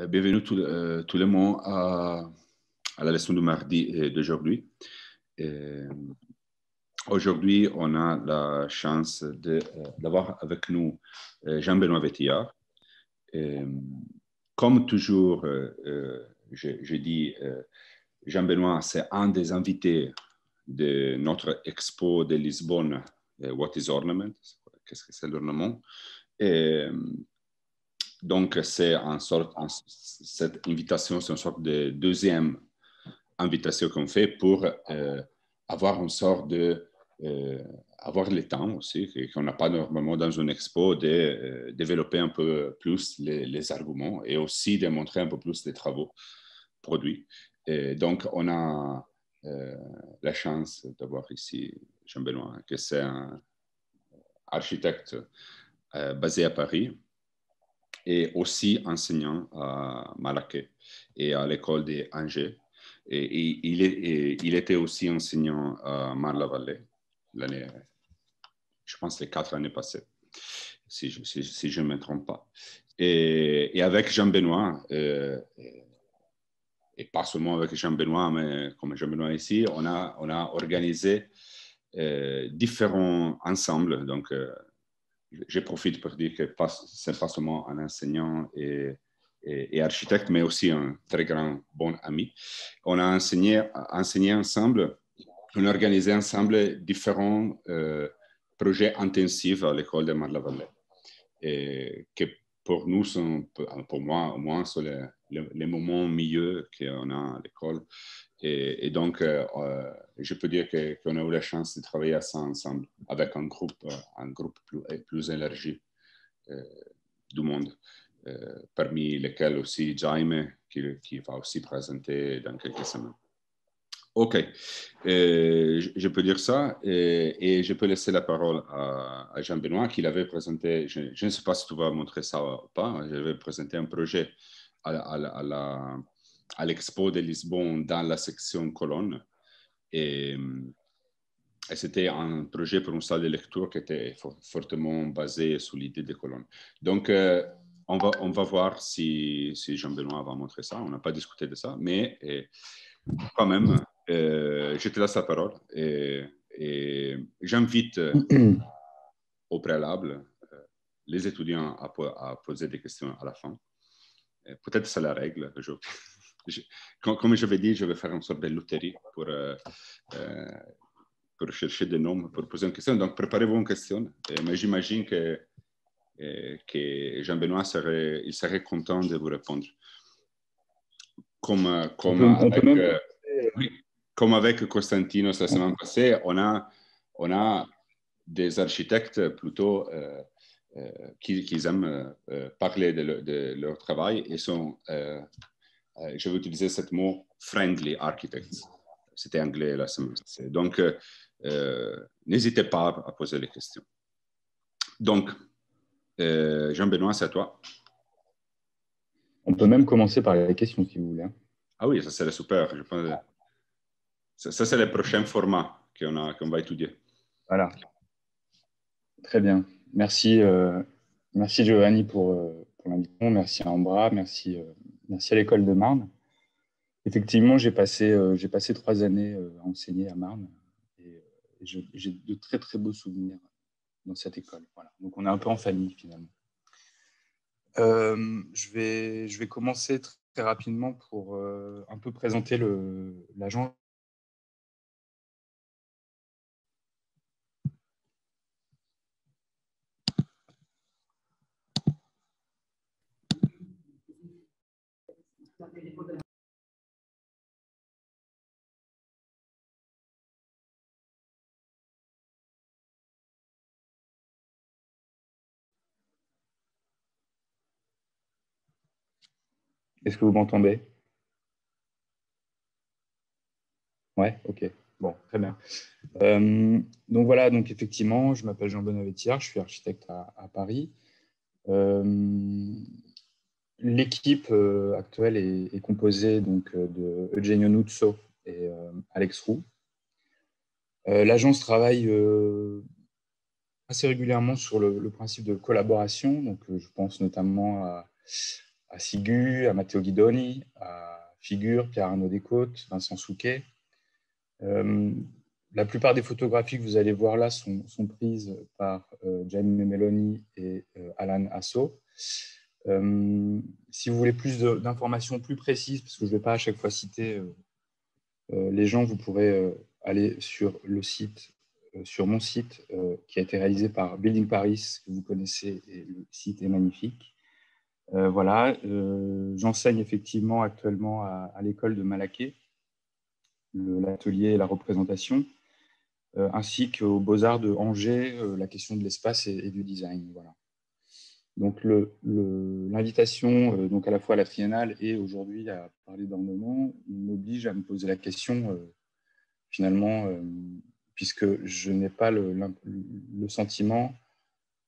Bienvenue tout le monde à la leçon du mardi d'aujourd'hui. Aujourd'hui, on a la chance d'avoir avec nous Jean-Benoît Vétillard. Comme toujours, je dis, Jean-Benoît, c'est un des invités de notre expo de Lisbonne, What is Ornament? Qu'est-ce que c'est l'ornement? Donc, cette invitation, c'est une sorte de deuxième invitation qu'on fait pour avoir une sorte de avoir le temps aussi, qu'on n'a pas normalement dans une expo, de développer un peu plus les arguments et aussi de montrer un peu plus les travaux produits. Et donc, on a la chance d'avoir ici Jean-Benoît, qui est un architecte basé à Paris, et aussi enseignant à Malaquais et à l'école d'Angers. Et il était aussi enseignant à Marne-la-Vallée, je pense les 4 années passées, si je ne me trompe pas. Et avec Jean-Benoît, et pas seulement avec Jean-Benoît, mais comme Jean-Benoît ici, on a organisé différents ensembles. Donc, je profite pour dire que ce n'est pas seulement un enseignant et architecte, mais aussi un très grand bon ami. On a enseigné ensemble, on a organisé ensemble différents projets intensifs à l'école de Marne-la-Vallée, et que pour nous, pour moi au moins, sont les moments mieux qu'on a à l'école. Et donc, je peux dire qu'on a eu la chance de travailler à ça ensemble avec un groupe plus élargi du monde, parmi lesquels aussi Jaime, qui va aussi présenter dans quelques semaines. OK, je peux dire ça et je peux laisser la parole à Jean-Benoît qui l'avait présenté, je ne sais pas si tu vas montrer ça ou pas, j'avais présenté un projet à l'Expo de Lisbonne dans la section colonne et c'était un projet pour une salle de lecture qui était fortement basée sur l'idée des colonnes. Donc, on va voir si Jean-Benoît va montrer ça. On n'a pas discuté de ça, mais quand même, je te laisse la parole et j'invite au préalable les étudiants à poser des questions à la fin. Peut-être c'est la règle aujourd'hui. Comme je l'ai dit, je vais faire une sorte de loterie pour chercher des noms, pour poser une question. Donc, préparez-vous une question. Mais j'imagine que Jean-Benoît serait content de vous répondre. Comme avec Costantino la semaine passée, on a des architectes plutôt qui aiment parler de leur travail et sont, je vais utiliser ce mot, friendly architects. C'était anglais la semaine passée. Donc, n'hésitez pas à poser les questions. Donc, Jean-Benoît, c'est à toi. On peut même commencer par les questions, si vous voulez. Ah oui, ça serait super. Je pense ça, c'est le prochain format qu'on va étudier. Voilà. Très bien. Merci, merci Giovanni pour l'invitation. Merci à Ambra. Merci à l'école de Marne. Effectivement, j'ai passé 3 années à enseigner à Marne et j'ai de très, très beaux souvenirs dans cette école. Voilà. Donc, on est un peu en famille, finalement. Je vais commencer très rapidement pour un peu présenter l'agence. Est-ce que vous m'entendez? Ouais, ok. Bon, très bien. Donc voilà, donc effectivement, je m'appelle Jean-Benoît Vétillard, je suis architecte à Paris. L'équipe actuelle est composée donc, de Eugenio Nuzzo et Alex Roux. L'agence travaille assez régulièrement sur le principe de collaboration. Donc, je pense notamment à Sigu, à Matteo Guidoni, à Figure, Pierre-Arnaud Descôtes, Vincent Souquet. La plupart des photographies que vous allez voir là sont prises par Jaime Meloni et Alan Asso. Si vous voulez plus d'informations plus précises, parce que je ne vais pas à chaque fois citer les gens, vous pourrez aller sur le site, sur mon site, qui a été réalisé par Building Paris, que vous connaissez, et le site est magnifique. Voilà, j'enseigne effectivement actuellement à l'école de Malaquais, l'atelier et la représentation, ainsi qu'aux Beaux-Arts de Angers, la question de l'espace et du design. Voilà. Donc l'invitation donc à la fois à la triennale et aujourd'hui à parler d'ornement m'oblige à me poser la question finalement, puisque je n'ai pas le sentiment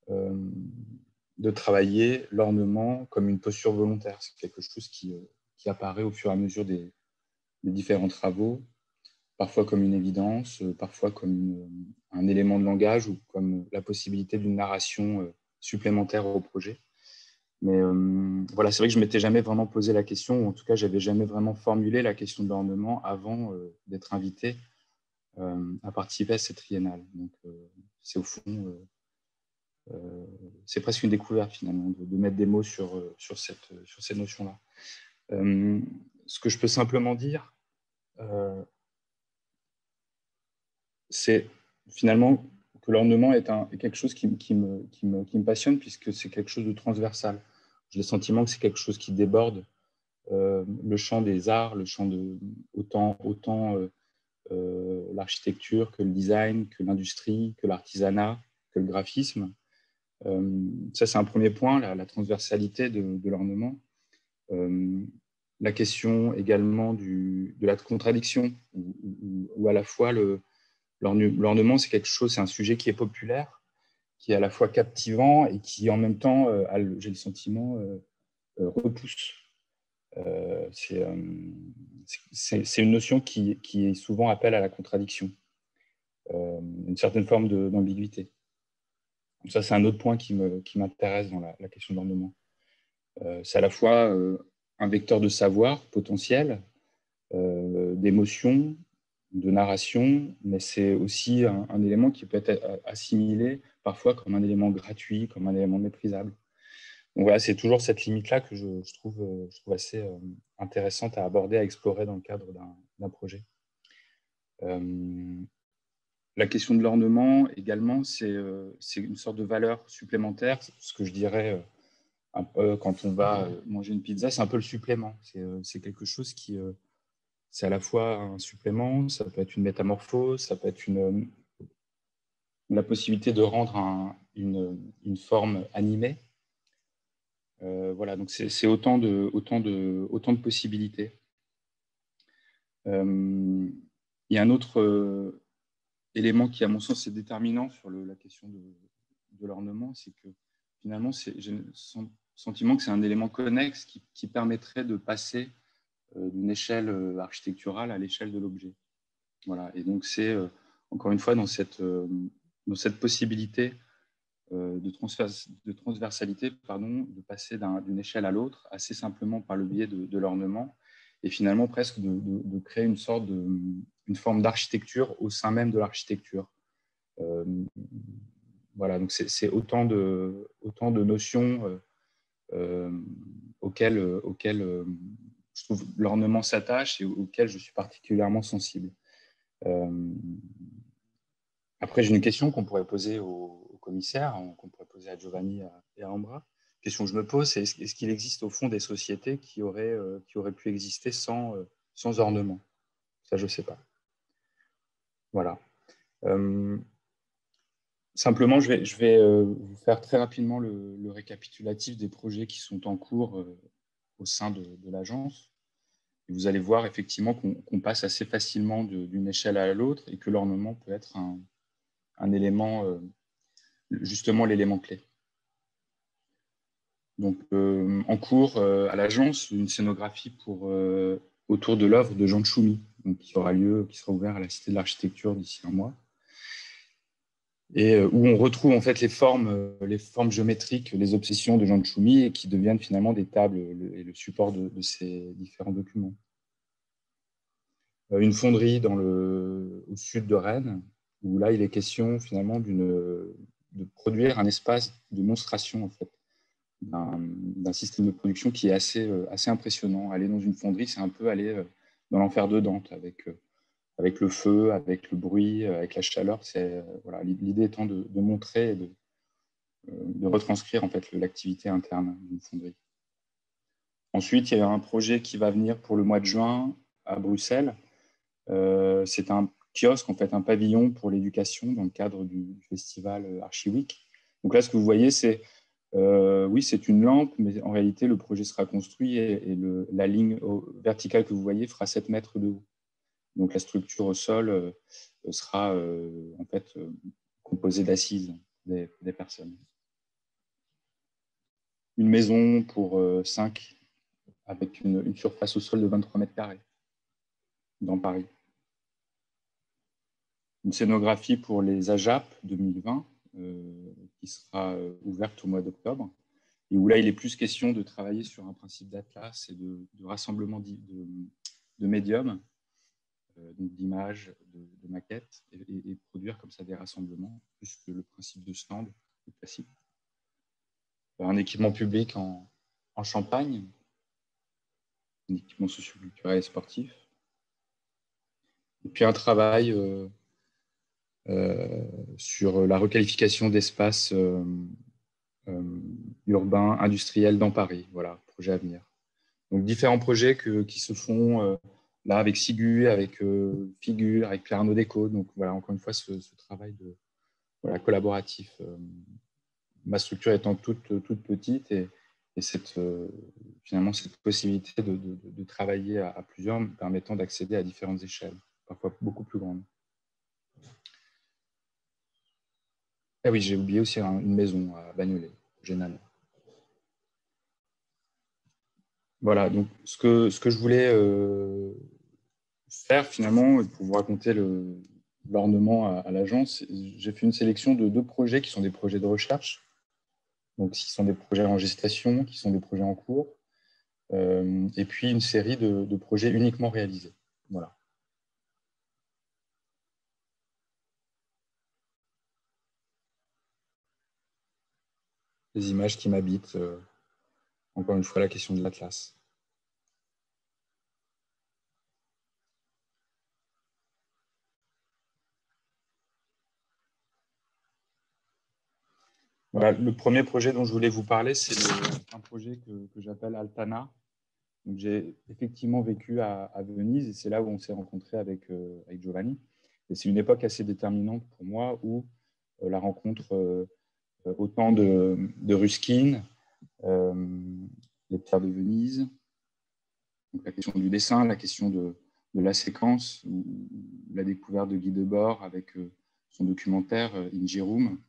de travailler l'ornement comme une posture volontaire. C'est quelque chose qui apparaît au fur et à mesure des différents travaux, parfois comme une évidence, parfois comme un élément de langage ou comme la possibilité d'une narration supplémentaire au projet. Mais voilà, c'est vrai que je ne m'étais jamais vraiment posé la question, ou en tout cas, je n'avais jamais vraiment formulé la question de l'ornement avant d'être invité à participer à cette triennale. Donc, c'est au fond, c'est presque une découverte finalement, de mettre des mots sur cette notion-là. Ce que je peux simplement dire, c'est finalement que l'ornement est quelque chose qui me passionne, puisque c'est quelque chose de transversal. J'ai le sentiment que c'est quelque chose qui déborde le champ des arts, le champ de autant l'architecture que le design, que l'industrie, que l'artisanat, que le graphisme. Ça, c'est un premier point, la transversalité de l'ornement. La question également de la contradiction, où à la fois l'ornement, c'est quelque chose, c'est un sujet qui est populaire, qui est à la fois captivant et qui en même temps, j'ai le sentiment, repousse. C'est une notion qui souvent appelle à la contradiction, une certaine forme d'ambiguïté. Ça, c'est un autre point qui m'intéresse dans la question de l'ornement. C'est à la fois un vecteur de savoir potentiel, d'émotion, de narration, mais c'est aussi un élément qui peut être assimilé parfois comme un élément gratuit, comme un élément méprisable. Donc voilà, c'est toujours cette limite-là que je trouve assez intéressante à aborder, à explorer dans le cadre d'un projet. La question de l'ornement également, c'est une sorte de valeur supplémentaire. Ce que je dirais un peu quand on va manger une pizza, c'est un peu le supplément. C'est quelque chose qui... c'est à la fois un supplément, ça peut être une métamorphose, ça peut être la possibilité de rendre une forme animée. Voilà, donc c'est autant de possibilités. Il y a un autre élément qui, à mon sens, est déterminant sur la question de l'ornement, c'est que finalement, j'ai le sentiment que c'est un élément connexe qui permettrait de passer d'une échelle architecturale à l'échelle de l'objet. Voilà, et donc c'est encore une fois dans cette possibilité de transversalité, de passer d'une échelle à l'autre assez simplement par le biais de l'ornement, et finalement presque de créer une forme d'architecture au sein même de l'architecture. Voilà, donc c'est autant de notions auxquelles je trouve l'ornement s'attache et auxquelles je suis particulièrement sensible. Après, j'ai une question qu'on pourrait poser au commissaire, qu'on pourrait poser à Giovanni et à Ambra. La question que je me pose, c'est est-ce qu'il existe au fond des sociétés qui auraient pu exister sans ornement? Ça, je ne sais pas. Voilà. Simplement, je vais vous faire très rapidement le récapitulatif des projets qui sont en cours au sein de l'agence. Vous allez voir effectivement qu'on passe assez facilement d'une échelle à l'autre et que l'ornement peut être un élément, justement l'élément clé. Donc, en cours à l'agence, une scénographie autour de l'œuvre de Jean de Choumi, qui sera ouvert à la Cité de l'Architecture d'ici un mois. et où on retrouve en fait les formes géométriques, les obsessions de Jean Tchoumi, et qui deviennent finalement des tables et le support de ces différents documents. Une fonderie au sud de Rennes, où là, il est question finalement de produire un espace de monstration en fait, d'un système de production qui est assez impressionnant. Aller dans une fonderie, c'est un peu aller dans l'enfer de Dante, avec le feu, avec le bruit, avec la chaleur. Voilà, l'idée étant de montrer et de retranscrire en fait l'activité interne d'une fonderie. Ensuite, il y a un projet qui va venir pour le mois de juin à Bruxelles. C'est un kiosque, en fait, un pavillon pour l'éducation dans le cadre du festival Archiweek. Donc là, ce que vous voyez, oui, c'est une lampe, mais en réalité, le projet sera construit et la ligne verticale que vous voyez fera 7 mètres de haut. Donc la structure au sol sera en fait composée d'assises des personnes. Une maison pour 5 avec une surface au sol de 23 mètres carrés dans Paris. Une scénographie pour les AJAP 2020 qui sera ouverte au mois d'octobre, et où là, il est plus question de travailler sur un principe d'atlas et de rassemblement de médiums, donc d'images, de maquettes, et produire comme ça des rassemblements, plus que le principe de stand classique. Un équipement public en Champagne, un équipement socioculturel et sportif. Et puis un travail sur la requalification d'espaces urbains, industriels dans Paris. Voilà, projet à venir. Donc différents projets qui se font là avec Sigu, avec Figure, avec Pierre Arnaud Déco. Donc voilà, encore une fois, ce travail collaboratif. Ma structure étant toute petite et finalement cette possibilité de travailler à plusieurs me permettant d'accéder à différentes échelles, parfois beaucoup plus grandes. Ah oui, j'ai oublié aussi une maison à Bagnolet, Génal. Voilà, donc ce que je voulais faire finalement, pour vous raconter l'ornement à l'agence, j'ai fait une sélection de 2 projets qui sont des projets de recherche, donc qui sont des projets en gestation, qui sont des projets en cours, et puis une série de projets uniquement réalisés. Voilà. Les images qui m'habitent, encore une fois la question de l'Atlas. Voilà, le premier projet dont je voulais vous parler, c'est un projet que j'appelle Altana. J'ai effectivement vécu à Venise et c'est là où on s'est rencontré avec Giovanni. Et c'est une époque assez déterminante pour moi où la rencontre autant de Ruskin, les pierres de Venise, donc la question du dessin, la question de la séquence, la découverte de Guy Debord avec son documentaire In Room,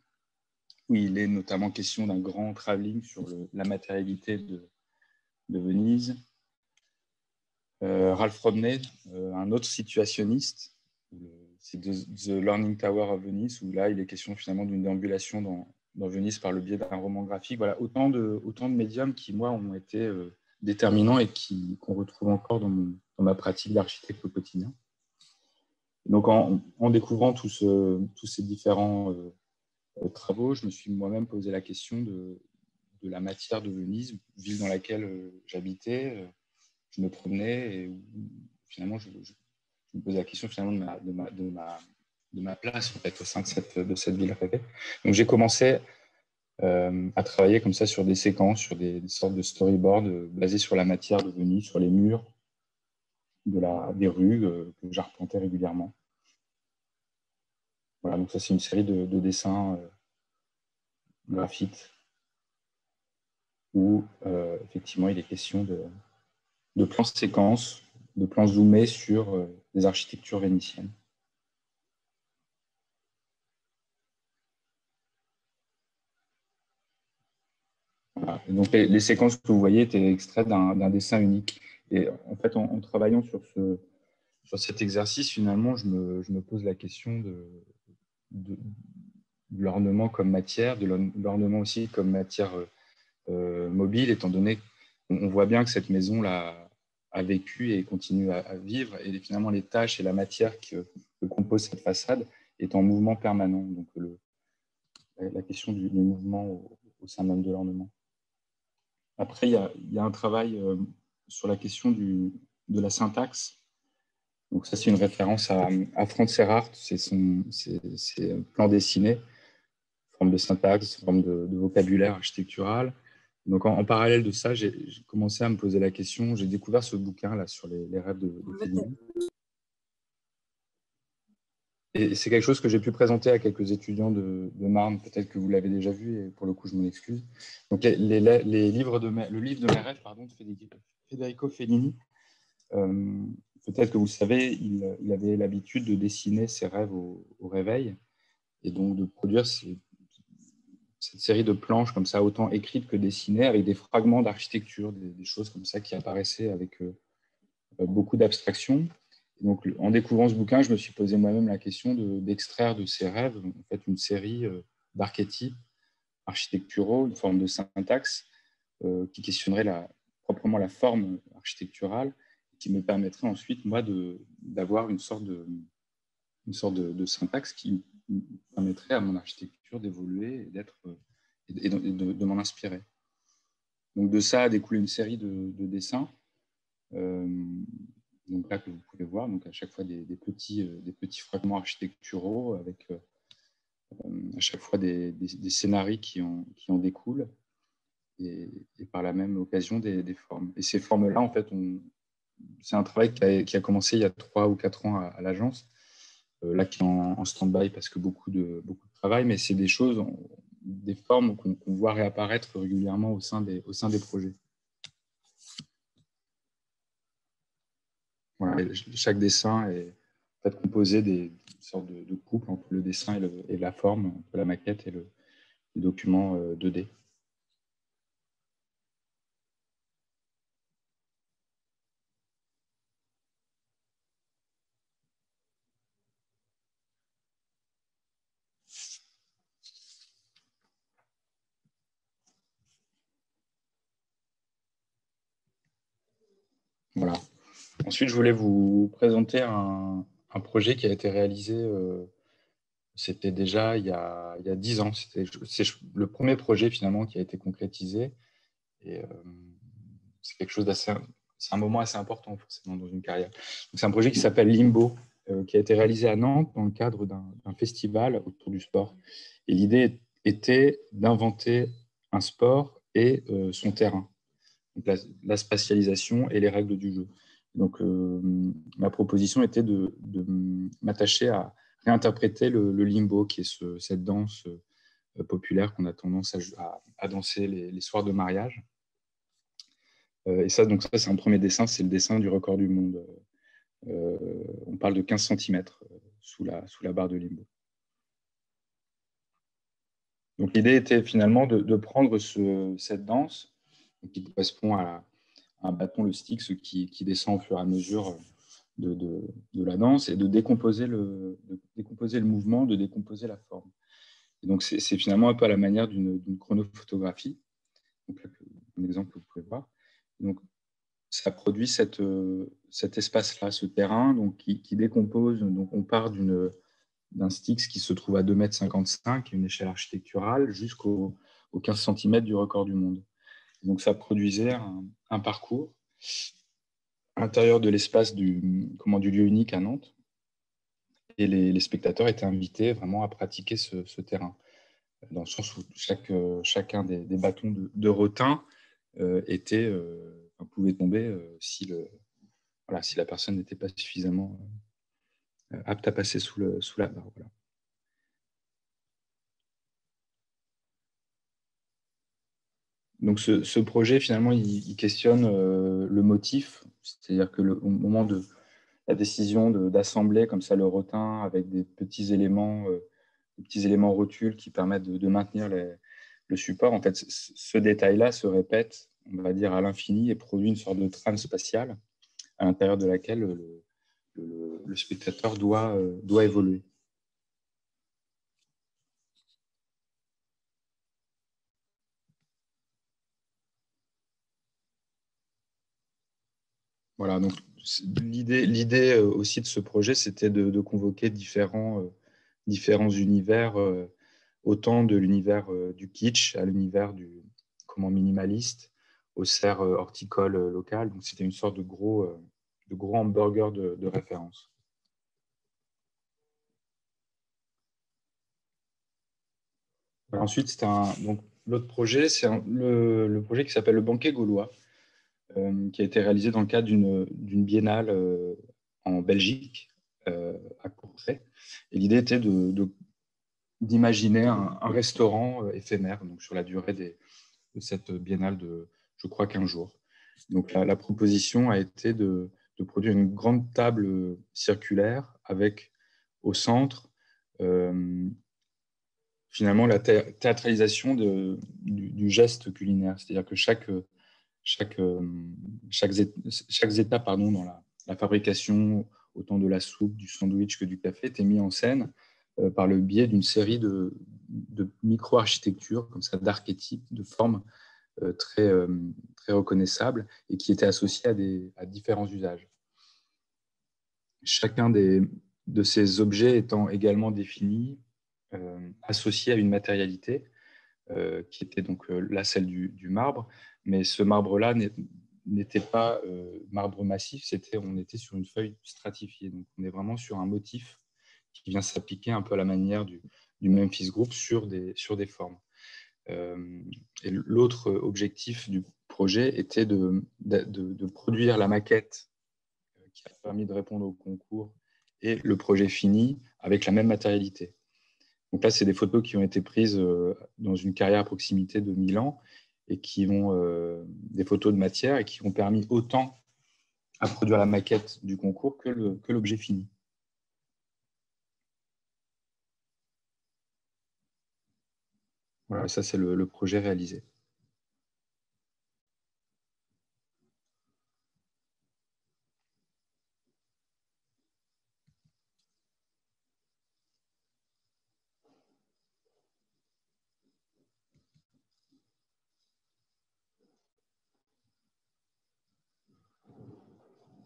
où il est notamment question d'un grand travelling sur la matérialité de Venise. Ralph Robney, un autre situationniste, c'est The Learning Tower of Venice, où là, il est question finalement d'une déambulation dans Venise par le biais d'un roman graphique. Voilà, autant de médiums qui, moi, ont été déterminants et qu'on retrouve encore dans ma pratique d'architecte au quotidien. Donc, en découvrant tous ces différents travaux, je me suis moi-même posé la question de la matière de Venise, ville dans laquelle j'habitais, je me promenais et finalement je me posais la question finalement de ma place en fait, au sein de cette ville rêvée. Donc j'ai commencé à travailler comme ça sur des séquences, sur des sortes de storyboards basés sur la matière de Venise, sur les murs des rues que j'arpentais régulièrement. Voilà, donc ça c'est une série de dessins graphiques où effectivement il est question de plans séquences, de plans zoomés sur des architectures vénitiennes. Voilà. Et donc les séquences que vous voyez étaient extraites d'un dessin unique. Et en fait, en travaillant sur cet exercice, finalement, je me pose la question l'ornement comme matière, de l'ornement aussi comme matière mobile, étant donné qu'on voit bien que cette maison-là a vécu et continue à vivre, et finalement les tâches et la matière que compose cette façade est en mouvement permanent. Donc la question du mouvement au sein même de l'ornement. Après, il y a un travail sur la question de la syntaxe. Donc ça, c'est une référence à Franz Erhardt, c'est ses plans dessinés, forme de syntaxe, forme de vocabulaire architectural. Donc en parallèle de ça, j'ai commencé à me poser la question, j'ai découvert ce bouquin là sur les rêves de Fellini. Et c'est quelque chose que j'ai pu présenter à quelques étudiants de Marne, peut-être que vous l'avez déjà vu, et pour le coup, je m'en excuse. Donc le livre de mes rêves, pardon, de Federico Fellini, peut-être que vous le savez, il avait l'habitude de dessiner ses rêves au réveil, et donc de produire cette série de planches comme ça, autant écrites que dessinées, avec des fragments d'architecture, des choses comme ça qui apparaissaient avec beaucoup d'abstraction. Donc, en découvrant ce bouquin, je me suis posé moi-même la question d'extraire de ces rêves en fait, une série d'archétypes architecturaux, une forme de syntaxe qui questionnerait proprement la forme architecturale, qui me permettrait ensuite, moi, d'avoir une sorte de syntaxe qui me permettrait à mon architecture d'évoluer et de m'en inspirer. Donc, de ça a découlé une série de dessins. Donc là que vous pouvez voir, donc à chaque fois des petits fragments architecturaux avec à chaque fois des scénarios qui en découlent et par la même occasion des formes. Et ces formes-là, en fait, c'est un travail qui a commencé il y a 3 ou 4 ans à l'agence, là qui est en stand-by parce que beaucoup de travail, mais c'est des choses, des formes qu'on voit réapparaître régulièrement au sein des projets. Voilà, chaque dessin est en fait composé des sortes de couple entre le dessin et la forme, entre la maquette et le document 2D. Voilà. Ensuite, je voulais vous présenter un projet qui a été réalisé, c'était déjà il y a 10 ans. C'est le premier projet finalement qui a été concrétisé. Et c'est quelque chose c'est un moment assez important forcément dans une carrière. C'est un projet qui s'appelle Limbo, qui a été réalisé à Nantes dans le cadre d'un festival autour du sport. Et l'idée était d'inventer un sport et son terrain, donc la spatialisation et les règles du jeu. Donc, ma proposition était de m'attacher à réinterpréter le limbo, qui est cette danse populaire qu'on a tendance à danser les soirs de mariage. Et ça, c'est un premier dessin, c'est le dessin du record du monde. On parle de 15 cm sous la barre de limbo. Donc, l'idée était finalement de prendre cette danse, qui correspond à un bâton, le Styx, qui descend au fur et à mesure de la danse, et de décomposer le mouvement, de décomposer la forme. Et donc, c'est finalement un peu à la manière d'une chronophotographie. Donc, là, un exemple que vous pouvez voir. Donc, ça produit cet espace-là, ce terrain donc, qui décompose. Donc, on part d'un Styx qui se trouve à 2,55 m, une échelle architecturale, jusqu'aux 15 cm du record du monde. Donc, ça produisait un parcours à l'intérieur de l'espace du lieu unique à Nantes. Et les spectateurs étaient invités vraiment à pratiquer ce terrain, dans le sens où chacun des bâtons de rotin pouvait tomber si la personne n'était pas suffisamment apte à passer sous la barre. Voilà. Donc ce projet, finalement, il questionne le motif, c'est-à-dire que au moment de la décision d'assembler comme ça le rotin avec des petits éléments rotules qui permettent de maintenir le support, en fait, ce détail-là se répète, on va dire, à l'infini et produit une sorte de trame spatiale à l'intérieur de laquelle le spectateur doit évoluer. Voilà, donc l'idée aussi de ce projet, c'était de convoquer différents univers, autant de l'univers du kitsch à l'univers du minimaliste, aux serres horticoles locales. Donc c'était une sorte de gros hamburger de référence. Ensuite, donc l'autre projet, c'est le projet qui s'appelle le Banquet gaulois, qui a été réalisé dans le cadre d'une biennale en Belgique, à Courtrai. Et l'idée était d'imaginer un restaurant éphémère, donc sur la durée de cette biennale de, je crois, 15 jours. Donc la proposition a été de produire une grande table circulaire avec au centre finalement la théâtralisation du geste culinaire. C'est-à-dire que chaque étape dans la fabrication, autant de la soupe, du sandwich que du café, était mis en scène par le biais d'une série de micro-architectures, comme ça, d'archétypes, de formes très reconnaissables et qui étaient associées à différents usages. Chacun de ces objets étant également défini, associé à une matérialité, qui était donc là celle du marbre, mais ce marbre-là n'était pas marbre massif, on était sur une feuille stratifiée. Donc on est vraiment sur un motif qui vient s'appliquer un peu à la manière du Memphis Group sur des formes. Et l'autre objectif du projet était de produire la maquette qui a permis de répondre au concours et le projet fini avec la même matérialité. Donc là, c'est des photos qui ont été prises dans une carrière à proximité de Milan et qui vont des photos de matière et qui ont permis autant à produire la maquette du concours que l'objet fini. Voilà, ça c'est le projet réalisé.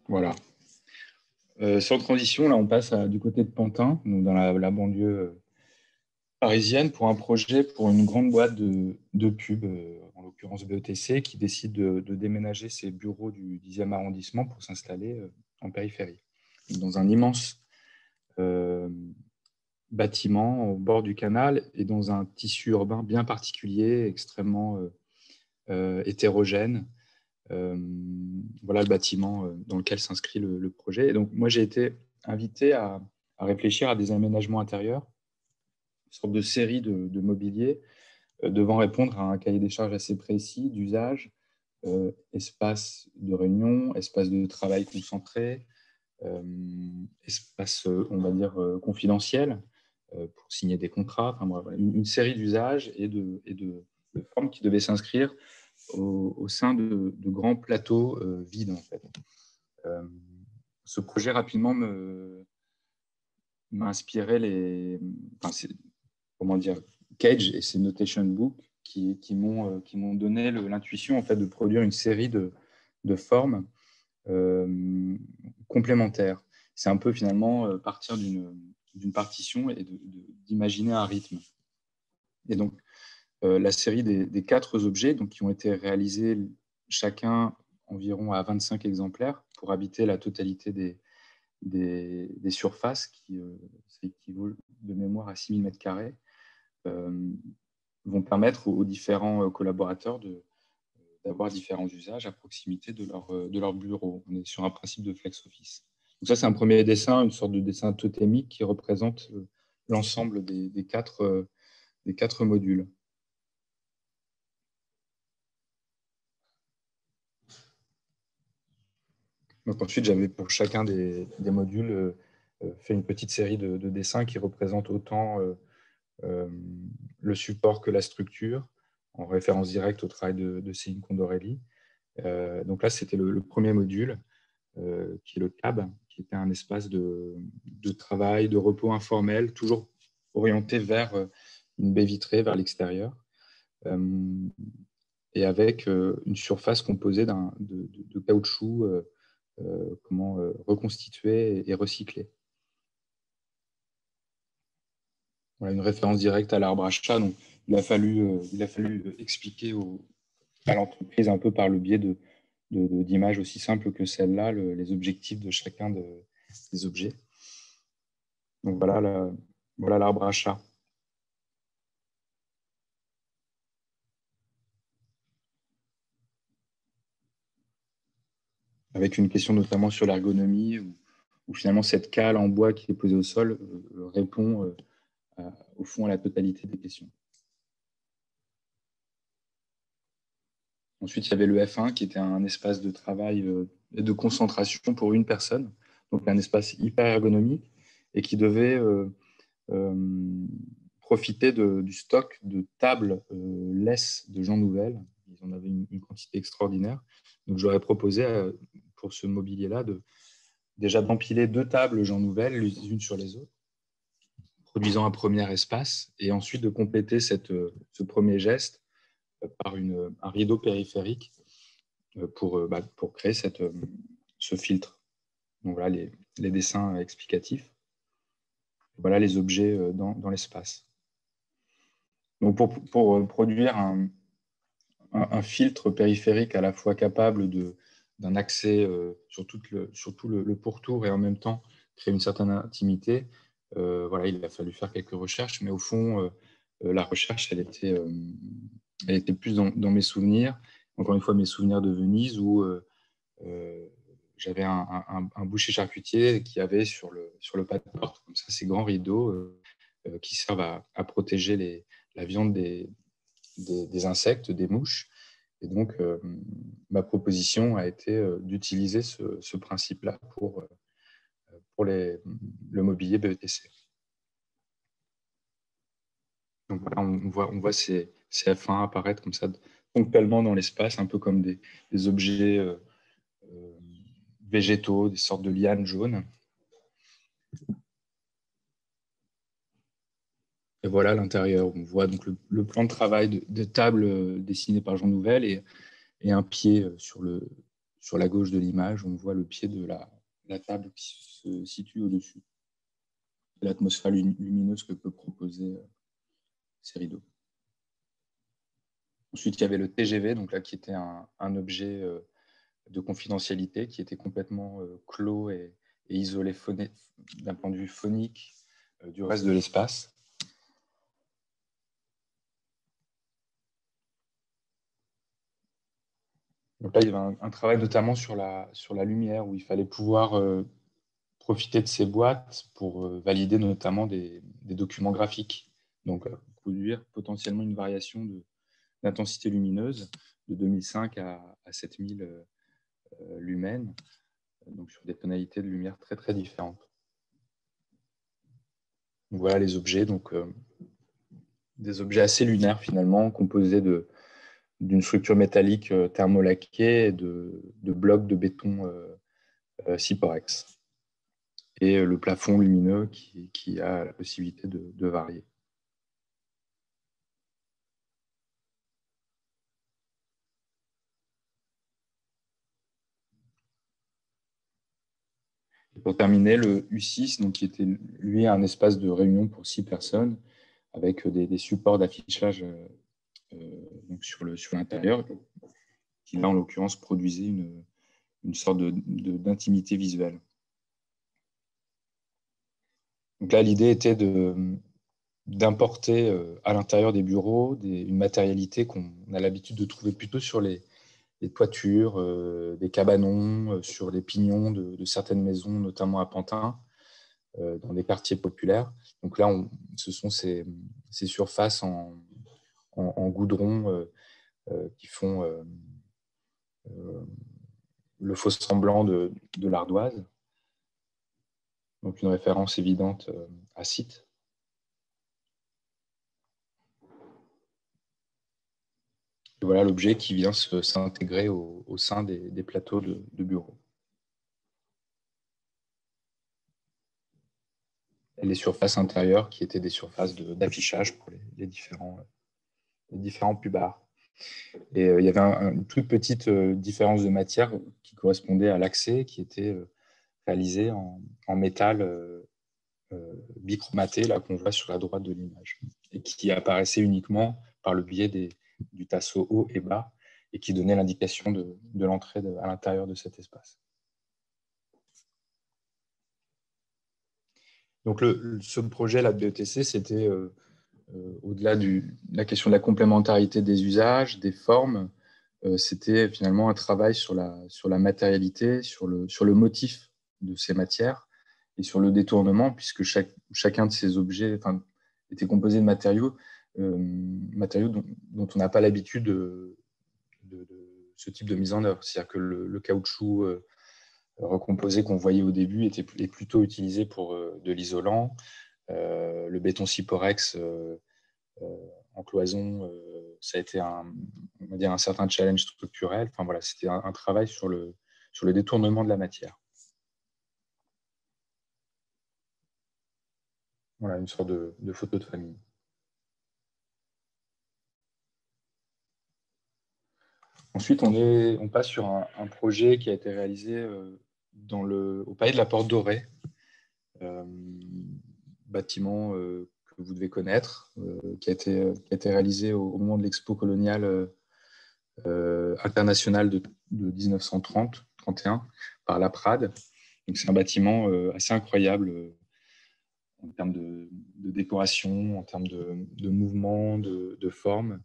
Voilà. Sans transition, là on passe du côté de Pantin, dans la banlieue parisienne, pour un projet pour une grande boîte de pub, en l'occurrence BETC, qui décide de déménager ses bureaux du 10e arrondissement pour s'installer en périphérie, dans un immense bâtiment au bord du canal et dans un tissu urbain bien particulier, extrêmement hétérogène. Voilà le bâtiment dans lequel s'inscrit le projet. Et donc, moi, j'ai été invité à réfléchir à des aménagements intérieurs, une sorte de série de mobilier devant répondre à un cahier des charges assez précis d'usage, espace de réunion, espace de travail concentré, espace, on va dire, confidentiel pour signer des contrats, enfin, voilà, une série d'usages et de formes qui devaient s'inscrire au sein de grands plateaux vides, en fait. Ce projet rapidement m'a inspiré comment dire, Cage et ses notation books qui m'ont donné l'intuition en fait de produire une série de formes complémentaires. C'est un peu finalement partir d'une partition et d'imaginer un rythme. Et donc la série des 4 objets donc, qui ont été réalisés chacun environ à 25 exemplaires pour habiter la totalité des surfaces qui équivaut de mémoire à 6000 m², vont permettre aux différents collaborateurs d'avoir différents usages à proximité de leur bureau. On est sur un principe de flex office. Donc ça, c'est un premier dessin, une sorte de dessin totémique qui représente l'ensemble des 4 modules. Donc ensuite, j'avais pour chacun des modules fait une petite série de dessins qui représentent autant le support que la structure, en référence directe au travail de Céline Condorelli. Donc là, c'était le premier module, qui est le CAB, qui était un espace de travail, de repos informel, toujours orienté vers une baie vitrée, vers l'extérieur, et avec une surface composée de caoutchouc reconstituer et recycler. Voilà une référence directe à l'arbre à chat. Donc, il a fallu expliquer à l'entreprise un peu par le biais d'images aussi simples que celle-là, les objectifs de chacun des objets. Donc voilà l'arbre à chat. Avec une question notamment sur l'ergonomie, où finalement cette cale en bois qui est posée au sol répond au fond à la totalité des questions. Ensuite, il y avait le F1 qui était un espace de travail et de concentration pour une personne, donc un espace hyper ergonomique et qui devait profiter du stock de tables laisses de Jean Nouvel. Ils en avaient une quantité extraordinaire. Donc, j'aurais proposé pour ce mobilier-là déjà d'empiler 2 tables Jean Nouvel, les unes sur les autres, produisant un premier espace, et ensuite de compléter ce premier geste par un rideau périphérique pour créer ce filtre. Donc voilà les dessins explicatifs. Voilà les objets dans l'espace. Donc pour produire un filtre périphérique à la fois capable d'un accès sur tout le pourtour et en même temps créer une certaine intimité, voilà, il a fallu faire quelques recherches, mais au fond, la recherche, elle était plus dans mes souvenirs. Encore une fois, mes souvenirs de Venise où j'avais un boucher charcutier qui avait sur le pas de porte, comme ça, ces grands rideaux qui servent à protéger la viande des insectes, des mouches. Et donc, ma proposition a été d'utiliser ce principe-là pour le mobilier BETC. Donc voilà, on voit ces F1 apparaître comme ça ponctuellement dans l'espace, un peu comme des objets végétaux, des sortes de lianes jaunes. Et voilà l'intérieur. On voit donc le plan de travail de table dessiné par Jean Nouvel et un pied sur la gauche de l'image. On voit le pied de la table qui se situe au-dessus de l'atmosphère lumineuse que peut proposer ces rideaux. Ensuite, il y avait le TGV, donc là, qui était un objet de confidentialité qui était complètement clos et isolé d'un point de vue phonique du reste de l'espace. Donc là, il y avait un travail notamment sur la lumière, où il fallait pouvoir profiter de ces boîtes pour valider notamment des documents graphiques. Donc, produire potentiellement une variation d'intensité lumineuse de 2005 à 7000 lumens, donc sur des tonalités de lumière très, très différentes. Donc, voilà les objets, donc des objets assez lunaires finalement, composés d'une structure métallique thermolaquée et de blocs de béton Cyporex. Et le plafond lumineux qui a la possibilité de varier. Et pour terminer, le U6, donc, qui était lui un espace de réunion pour 6 personnes, avec des supports d'affichage donc sur l'intérieur, qui là en l'occurrence produisait une sorte d'intimité visuelle. Donc là, l'idée était d'importer à l'intérieur des bureaux une matérialité qu'on a l'habitude de trouver plutôt sur les toitures, des cabanons, sur les pignons de certaines maisons, notamment à Pantin, dans des quartiers populaires. Donc là, ce sont ces surfaces en goudron qui font le faux semblant de l'ardoise. Donc une référence évidente à Site. Et voilà l'objet qui vient s'intégrer au sein des plateaux de bureaux. Et les surfaces intérieures qui étaient des surfaces d'affichage pour les différents pubards. Et il y avait une toute petite différence de matière qui correspondait à l'accès qui était réalisé en métal bichromaté, là qu'on voit sur la droite de l'image, et qui apparaissait uniquement par le biais du tasseau haut et bas, et qui donnait l'indication de l'entrée à l'intérieur de cet espace. Donc ce projet, la BETC, c'était au-delà de la question de la complémentarité des usages, des formes, c'était finalement un travail sur la matérialité, sur le motif de ces matières et sur le détournement, puisque chacun de ces objets était composé de matériaux dont on n'a pas l'habitude de ce type de mise en œuvre. C'est-à-dire que le caoutchouc recomposé qu'on voyait au début est plutôt utilisé pour de l'isolant. Le béton Syporex en cloison, ça a été on va dire un certain challenge structurel. Enfin, voilà, c'était un travail sur le détournement de la matière. Voilà, une sorte de photo de famille. Ensuite, on passe sur un projet qui a été réalisé au Palais de la Porte Dorée, bâtiment que vous devez connaître, qui a été réalisé au moment de l'expo coloniale internationale de 1930-31 par la Prade. Donc, c'est un bâtiment assez incroyable en termes de décoration, en termes de mouvement, de forme.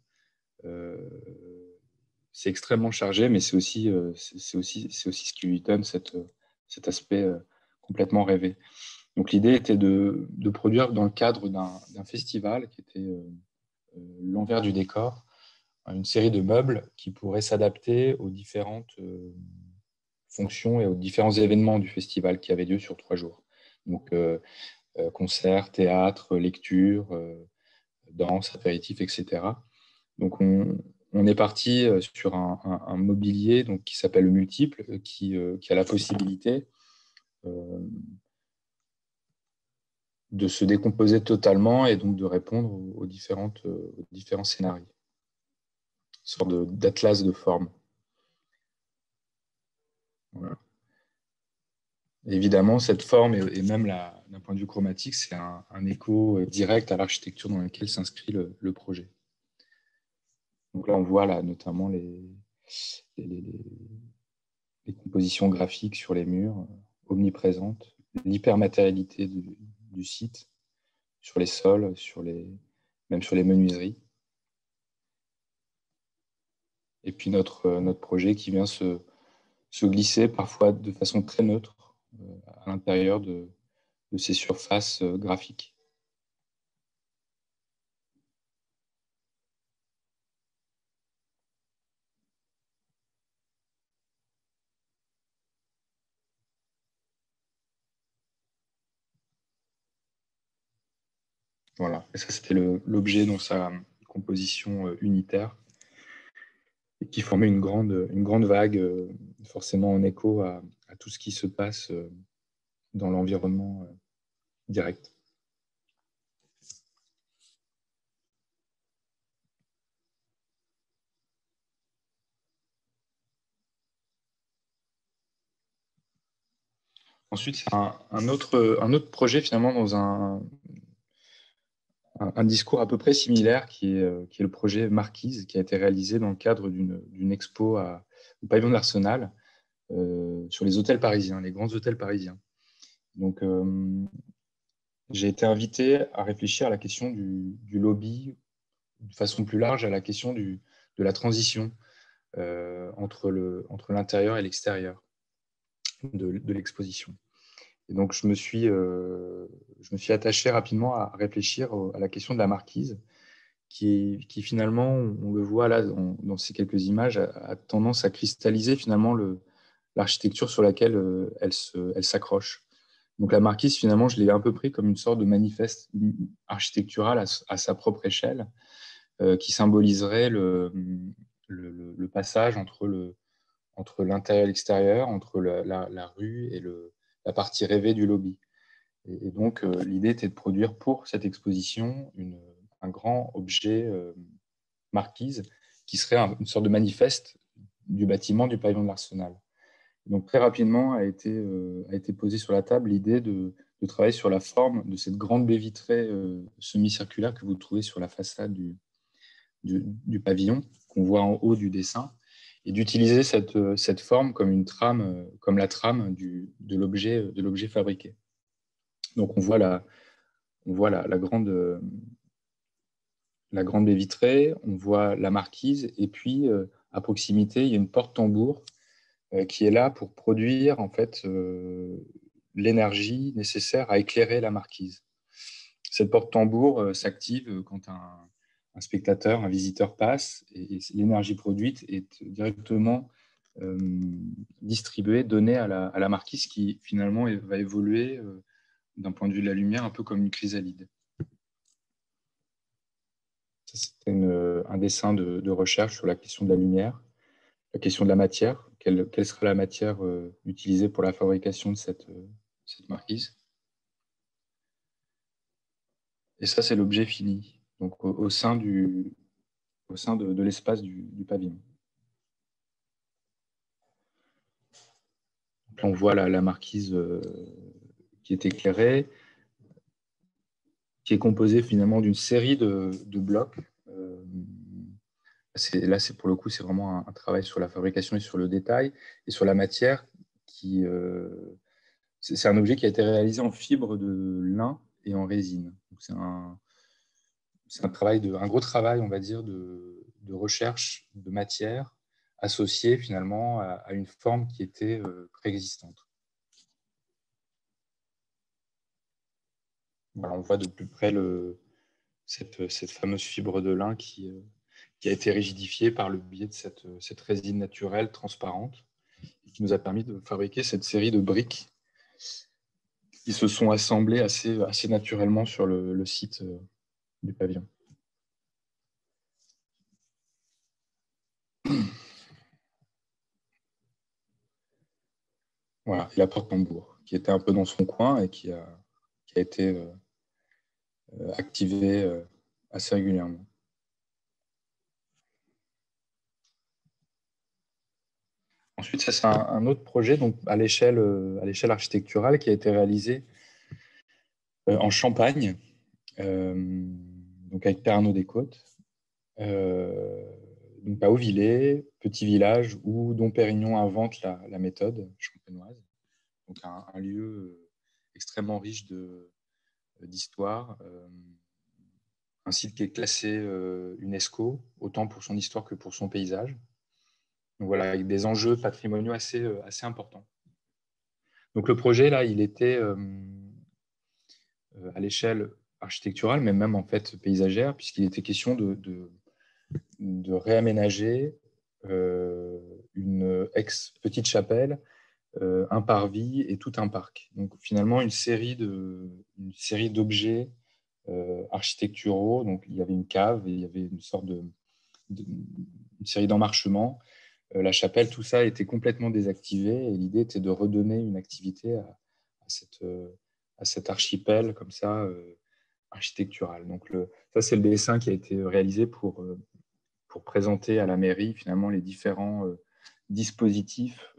C'est extrêmement chargé, mais c'est aussi ce qui lui donne cet aspect complètement rêvé. Donc l'idée était de produire dans le cadre d'un festival qui était l'envers du décor, une série de meubles qui pourraient s'adapter aux différentes fonctions et aux différents événements du festival qui avaient lieu sur 3 jours. Donc concerts, théâtre, lecture, danse, apéritif, etc. Donc on est parti sur un mobilier donc, qui s'appelle le multiple, qui a la possibilité de se décomposer totalement et donc de répondre aux différents scénarios. Une sorte d'atlas de forme. Voilà. Évidemment, cette forme, et même d'un point de vue chromatique, c'est un écho direct à l'architecture dans laquelle s'inscrit le projet. Donc là, on voit notamment les compositions graphiques sur les murs, omniprésentes, l'hypermatérialité du site, sur les sols, même sur les menuiseries. Et puis notre projet qui vient se glisser parfois de façon très neutre à l'intérieur de ces surfaces graphiques. Voilà, et ça c'était l'objet dans sa composition unitaire et qui formait une grande vague, forcément en écho à tout ce qui se passe dans l'environnement direct. Ensuite, c'est un autre projet finalement dans un discours à peu près similaire qui est le projet Marquise, qui a été réalisé dans le cadre d'une expo au pavillon de l'Arsenal sur les hôtels parisiens, les grands hôtels parisiens. Donc, j'ai été invité à réfléchir à la question du lobby, de façon plus large, à la question de la transition entre l'intérieur et l'extérieur de l'exposition. Et donc, je me suis attaché rapidement à réfléchir à la question de la marquise, qui finalement, on le voit là dans ces quelques images, a tendance à cristalliser finalement l'architecture sur laquelle elle s'accroche. Donc la marquise, finalement, je l'ai un peu pris comme une sorte de manifeste architectural à sa propre échelle, qui symboliserait le passage entre l'intérieur et l'extérieur, entre la rue et la partie rêvée du lobby. Et donc, l'idée était de produire pour cette exposition un grand objet marquise qui serait une sorte de manifeste du bâtiment du pavillon de l'Arsenal. Donc très rapidement a été posée sur la table l'idée de travailler sur la forme de cette grande baie vitrée semi-circulaire que vous trouvez sur la façade du pavillon, qu'on voit en haut du dessin, et d'utiliser cette forme comme une trame, comme la trame de l'objet fabriqué. Donc on voit la grande baie vitrée, on voit la marquise, et puis à proximité, il y a une porte-tambour qui est là pour produire en fait l'énergie nécessaire à éclairer la marquise. Cette porte-tambour s'active quand un spectateur, un visiteur passe, et l'énergie produite est directement distribuée, donnée à la marquise qui finalement va évoluer d'un point de vue de la lumière un peu comme une chrysalide. C'est un dessin de recherche sur la question de la lumière, la question de la matière. Quelle sera la matière utilisée pour la fabrication de cette marquise? Et ça, c'est l'objet fini, donc au sein de l'espace du pavillon. Donc là, on voit la marquise qui est éclairée, qui est composée finalement d'une série de blocs. Là, pour le coup, c'est vraiment un travail sur la fabrication et sur le détail et sur la matière. C'est un objet qui a été réalisé en fibre de lin et en résine. C'est un gros travail, on va dire, de recherche de matière associée finalement à une forme qui était préexistante. Voilà, on voit de plus près cette fameuse fibre de lin qui a été rigidifiée par le biais de cette résine naturelle transparente et qui nous a permis de fabriquer cette série de briques qui se sont assemblées assez naturellement sur le site du pavillon. Voilà, et la porte-tambour, qui était un peu dans son coin et qui a été activée assez régulièrement. Ensuite, ça c'est un autre projet donc à l'échelle architecturale qui a été réalisé en Champagne, donc avec Pernod-des-Côtes, donc à Auvillers, petit village où Dom Pérignon invente la méthode champenoise. Donc un lieu extrêmement riche d'histoire, un site qui est classé UNESCO, autant pour son histoire que pour son paysage. Donc voilà, avec des enjeux patrimoniaux assez importants. Donc le projet, là, il était à l'échelle architecturale, mais même en fait paysagère, puisqu'il était question de réaménager une ex-petite chapelle, un parvis et tout un parc. Donc finalement, une série d'objets architecturaux. Donc il y avait une cave, et il y avait une sorte une série d'emmarchements. La chapelle, tout ça était complètement désactivé et l'idée était de redonner une activité à cet archipel comme ça architectural. Donc ça, c'est le dessin qui a été réalisé pour présenter à la mairie finalement les différents dispositifs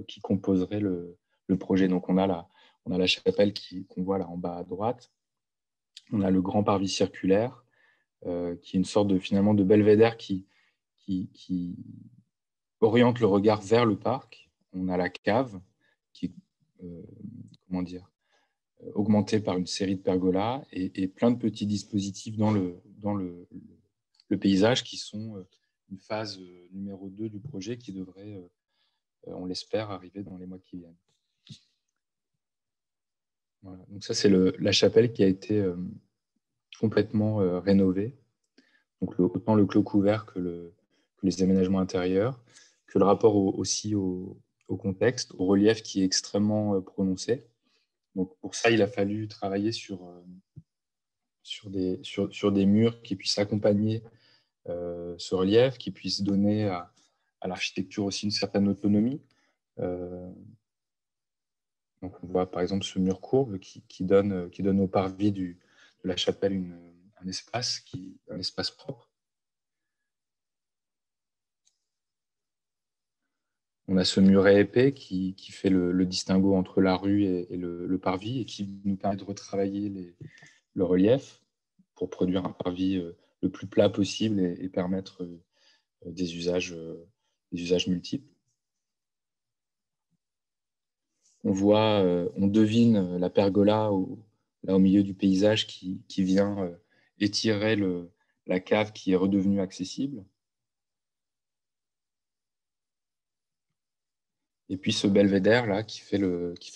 qui composeraient le projet. Donc on a la chapelle qu'on voit là en bas à droite. On a le grand parvis circulaire qui est une sorte finalement de belvédère qui oriente le regard vers le parc. On a la cave qui est augmentée par une série de pergolas et plein de petits dispositifs dans le paysage qui sont une phase numéro 2 du projet qui devrait, on l'espère, arriver dans les mois qui viennent. Voilà. Donc ça, c'est la chapelle qui a été complètement rénovée. Donc autant le clos couvert que les aménagements intérieurs, que le rapport aussi au contexte, au relief qui est extrêmement prononcé. Donc pour ça, il a fallu travailler sur des murs qui puissent accompagner ce relief, qui puissent donner à l'architecture aussi une certaine autonomie. Donc on voit par exemple ce mur courbe qui donne au parvis de la chapelle un espace propre. On a ce muret épais qui fait le distinguo entre la rue et le parvis et qui nous permet de retravailler le relief pour produire un parvis le plus plat possible et permettre des usages multiples. On devine la pergola là au milieu du paysage qui vient étirer la cave qui est redevenue accessible. Et puis ce belvédère là qui fait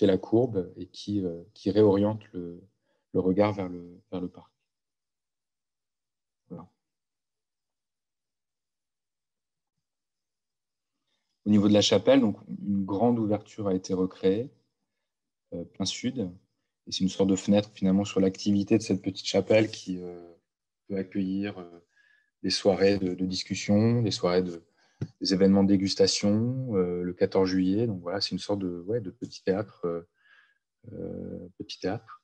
la courbe et qui réoriente le regard vers le parc. Voilà. Au niveau de la chapelle, donc une grande ouverture a été recréée, plein sud. Et c'est une sorte de fenêtre finalement sur l'activité de cette petite chapelle qui peut accueillir des soirées de discussion, des événements de dégustation le 14 juillet. Donc voilà, c'est une sorte de petit théâtre. Petit théâtre.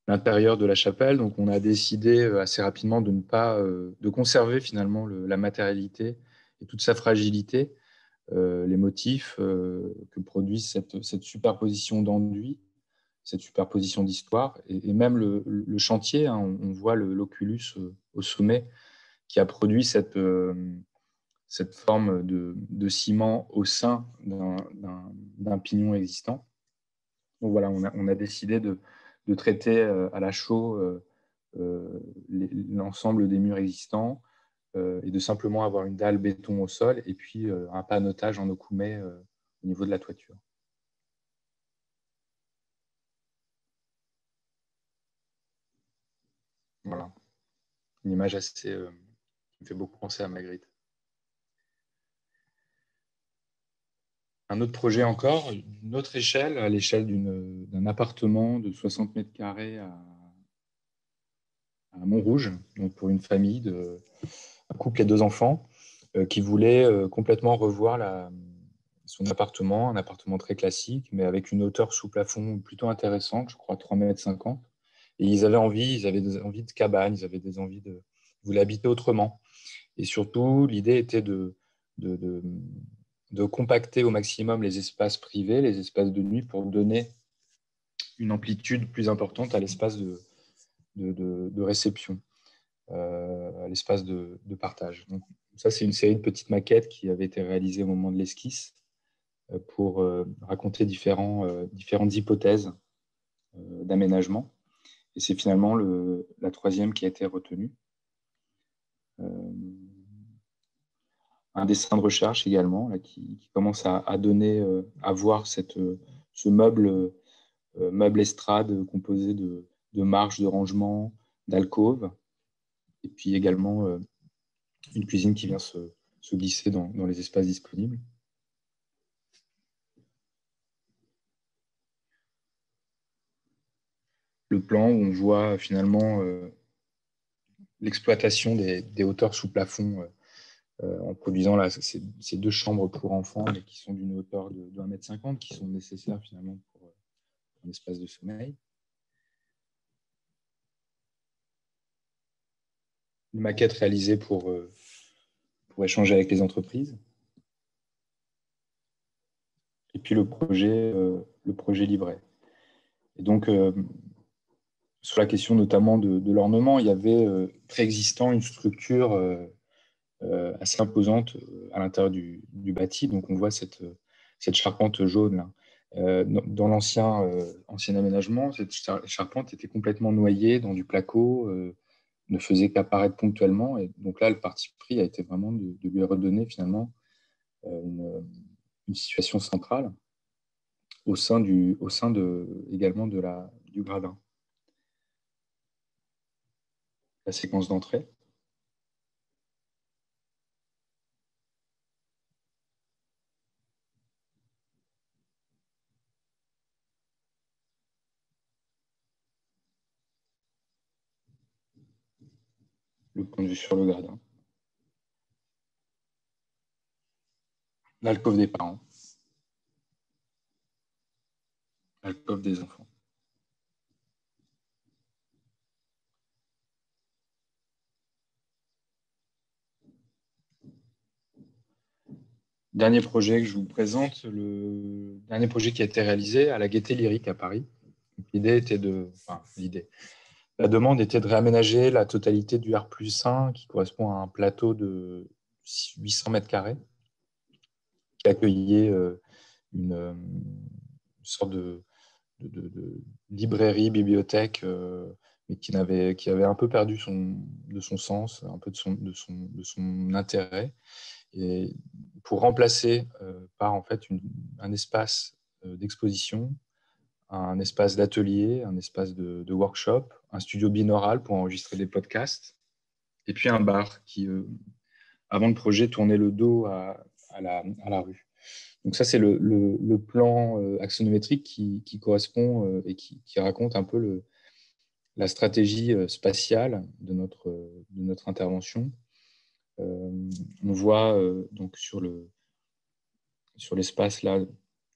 L'intérieur de la chapelle, donc on a décidé assez rapidement de conserver finalement la matérialité et toute sa fragilité, les motifs que produit cette superposition d'enduit, cette superposition d'histoire, et même le chantier, hein, on voit l'oculus au sommet qui a produit cette forme de ciment au sein d'un pignon existant. Donc voilà, on a décidé de traiter à la chaux l'ensemble des murs existants et de simplement avoir une dalle béton au sol et puis un panotage en okoumé au niveau de la toiture. Voilà, une image assez qui me fait beaucoup penser à Magritte. Un autre projet encore, d'une autre échelle, à l'échelle d'un appartement de 60 mètres carrés à Montrouge, donc pour une famille, un couple et 2 enfants, qui voulait complètement revoir son appartement, un appartement très classique, mais avec une hauteur sous plafond plutôt intéressante, je crois 3,50 m. Et ils avaient des envies de cabane, ils voulaient habiter autrement. Et surtout, l'idée était de compacter au maximum les espaces privés, les espaces de nuit, pour donner une amplitude plus importante à l'espace de réception, à l'espace de partage. Donc, ça, c'est une série de petites maquettes qui avaient été réalisées au moment de l'esquisse pour raconter différentes hypothèses d'aménagement. Et c'est finalement la troisième qui a été retenue. Un dessin de recherche également là, qui commence à donner, à voir ce meuble estrade composé de marches de rangement, d'alcôves, et puis également une cuisine qui vient se glisser dans les espaces disponibles. Le plan où on voit finalement l'exploitation des hauteurs sous plafond en produisant là, ces 2 chambres pour enfants, mais qui sont d'une hauteur de 1,50 m, qui sont nécessaires finalement pour un espace de sommeil. Une maquette réalisée pour échanger avec les entreprises. Et puis le projet livré. Et donc, sur la question notamment de l'ornement, il y avait préexistant une structure assez imposante à l'intérieur du bâti. Donc, on voit cette charpente jaune là. Dans l'ancien aménagement, cette charpente était complètement noyée dans du placo, ne faisait qu'apparaître ponctuellement. Et donc là, le parti pris a été vraiment de lui redonner finalement une situation centrale au sein également du gradin. La séquence d'entrée. Le point de vue sur le gradin. L'alcôve des parents. L'alcôve des enfants. dernier projet que je vous présente, le dernier projet qui a été réalisé à la Gaîté Lyrique à Paris. La demande était de réaménager la totalité du R+1 qui correspond à un plateau de 800 mètres carrés qui accueillait une sorte de librairie, bibliothèque, mais qui avait un peu perdu de son sens, un peu de son intérêt. Et pour remplacer par en fait un espace d'exposition, un espace d'atelier, un espace de workshop, un studio binaural pour enregistrer des podcasts, et puis un bar qui, avant le projet, tournait le dos à la rue. Donc ça, c'est le plan axonométrique qui correspond et qui raconte un peu la stratégie spatiale de notre intervention. On voit donc sur l'espace là,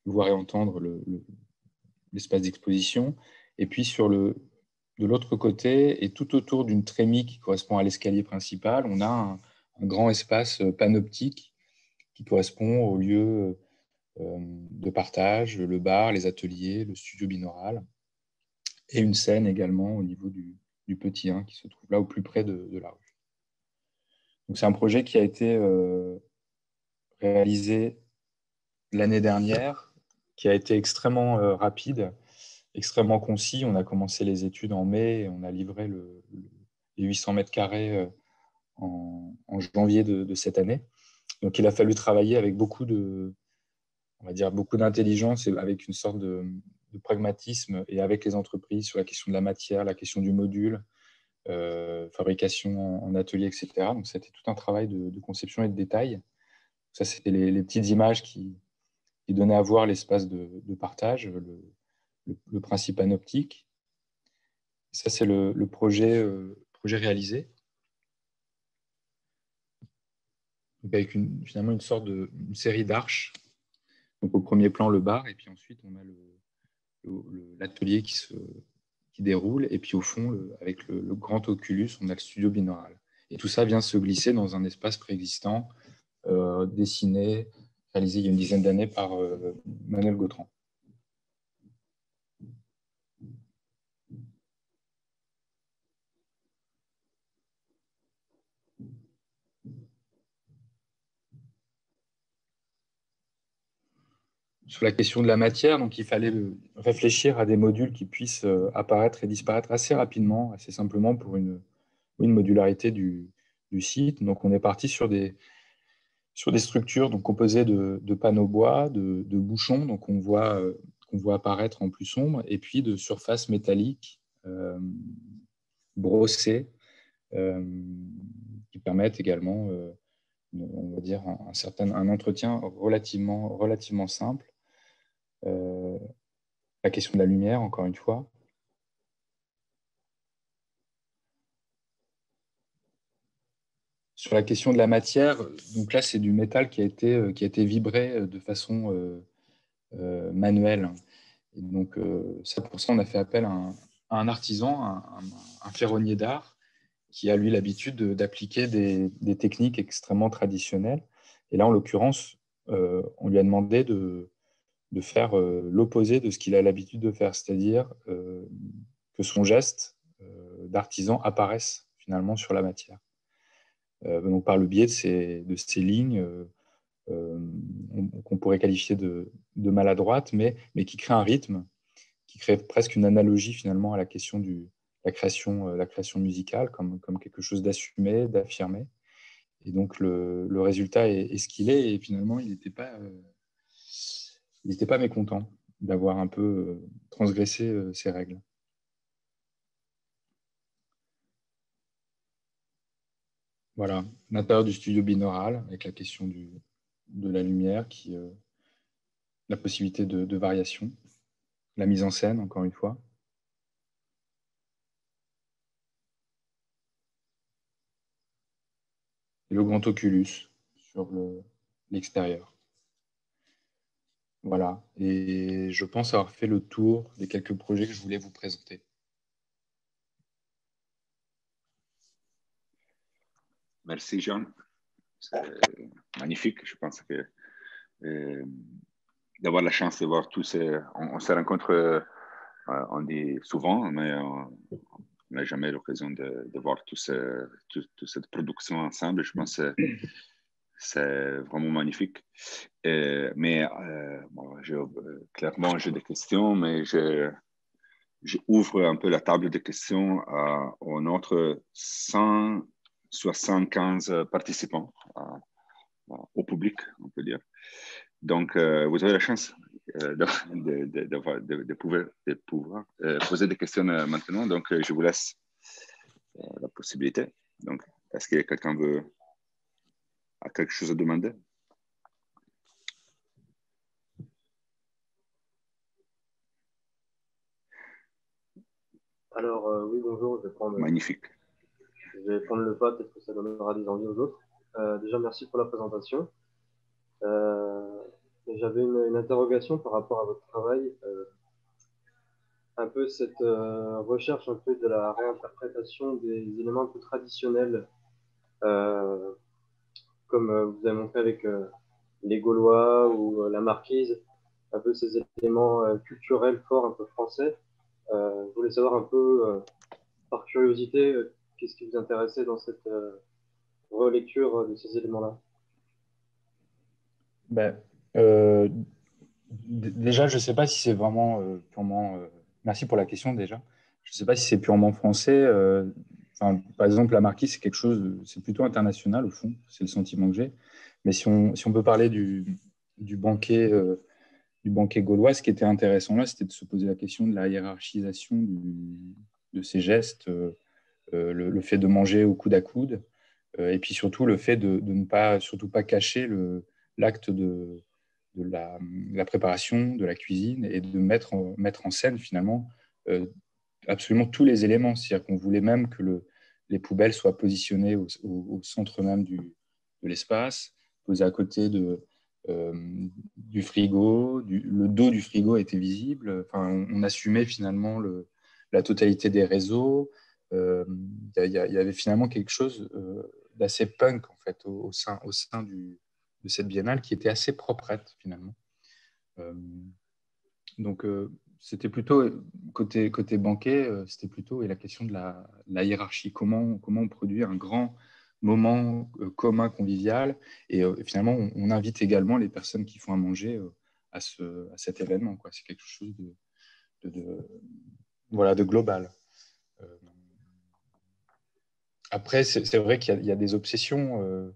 voir et entendre l'espace d'exposition, et puis de l'autre côté, et tout autour d'une trémie qui correspond à l'escalier principal, on a un grand espace panoptique qui correspond au lieu de partage, le bar, les ateliers, le studio binaural, et une scène également au niveau du petit 1 qui se trouve là au plus près de la rue. Donc c'est un projet qui a été réalisé l'année dernière, qui a été extrêmement rapide, extrêmement concis. On a commencé les études en mai et on a livré les 800 mètres carrés en janvier de cette année. Donc il a fallu travailler avec beaucoup d'intelligence et avec une sorte de pragmatisme et avec les entreprises sur la question de la matière, la question du module, fabrication en atelier, etc. Donc c'était tout un travail de conception et de détail. Ça, c'était les petites images qui donnaient à voir l'espace de partage, le principe anoptique. Et ça, c'est le projet réalisé. Donc avec finalement une série d'arches. Donc au premier plan, le bar, et puis ensuite, on a l'atelier qui déroule, et puis au fond, avec le grand oculus, on a le studio binaural. Et tout ça vient se glisser dans un espace préexistant, dessiné, réalisé il y a une dizaine d'années par Manuel Gautran. Sur la question de la matière, donc il fallait réfléchir à des modules qui puissent apparaître et disparaître assez rapidement, assez simplement pour une modularité du site. Donc on est parti sur des structures donc, composées de panneaux bois, de bouchons, donc qu'on voit apparaître en plus sombre, et puis de surfaces métalliques brossées qui permettent également, on va dire, un entretien relativement simple. La question de la lumière, encore une fois. Sur la question de la matière, donc là, c'est du métal qui a été vibré de façon manuelle. Et donc, pour ça, on a fait appel à un artisan, un ferronnier d'art, qui a, lui, l'habitude d'appliquer des techniques extrêmement traditionnelles. Et là, en l'occurrence, on lui a demandé de faire l'opposé de ce qu'il a l'habitude de faire, c'est-à-dire que son geste d'artisan apparaisse finalement sur la matière. Donc par le biais de ces lignes qu'on pourrait qualifier de maladroites, mais qui créent un rythme, qui crée presque une analogie finalement à la question de la création musicale comme quelque chose d'assumé, d'affirmé. Et donc le résultat est ce qu'il est, et finalement il n'était pas mécontent d'avoir un peu transgressé ces règles. Voilà, l'intérieur du studio binaural, avec la question de la lumière, la possibilité de variation, la mise en scène, encore une fois. Et le grand oculus sur l'extérieur. Voilà, et je pense avoir fait le tour des quelques projets que je voulais vous présenter. Merci, Jean. C'est magnifique. Je pense que d'avoir la chance de voir tous ces... On se rencontre, on dit souvent, mais on n'a jamais l'occasion de voir toute cette production ensemble. Je pense que c'est vraiment magnifique. Mais bon, clairement, j'ai des questions, mais j'ouvre un peu la table de questions aux notre 175 participants, au public, on peut dire. Donc, vous avez la chance de pouvoir poser des questions maintenant. Donc, je vous laisse la possibilité. Donc, est-ce que quelqu'un a quelque chose à demander? Alors, oui, bonjour, Magnifique. Je vais prendre le pas, peut-être que ça donnera des envies aux autres. Déjà, merci pour la présentation. J'avais une interrogation par rapport à votre travail. Un peu cette recherche un peu de la réinterprétation des éléments un peu traditionnels, comme vous avez montré avec les Gaulois ou la Marquise, un peu ces éléments culturels forts, un peu français. Je voulais savoir un peu, par curiosité, qu'est-ce qui vous intéressait dans cette relecture de ces éléments-là? Ben, déjà, je ne sais pas si c'est vraiment purement... merci pour la question déjà. Je ne sais pas si c'est purement français. Par exemple, la marquise, c'est quelque chose, c'est plutôt international au fond. C'est le sentiment que j'ai. Mais si on peut parler du banquet gaulois, ce qui était intéressant là, c'était de se poser la question de la hiérarchisation de ces gestes, le fait de manger au coude à coude, et puis surtout le fait de ne pas, surtout pas cacher l'acte de la préparation, de la cuisine, et de mettre en scène finalement absolument tous les éléments. C'est-à-dire qu'on voulait même que les poubelles soient positionnées au centre même de l'espace, posées à côté du frigo, le dos du frigo était visible. Enfin, on assumait finalement la totalité des réseaux. Il y avait finalement quelque chose d'assez punk en fait au sein de cette biennale qui était assez proprette finalement. Donc c'était plutôt côté banquet, c'était plutôt la question de la hiérarchie. Comment on produit un grand moment commun convivial, et finalement on invite également les personnes qui font à manger à cet événement, quoi. C'est quelque chose de global. Après, c'est vrai qu'il y a des obsessions,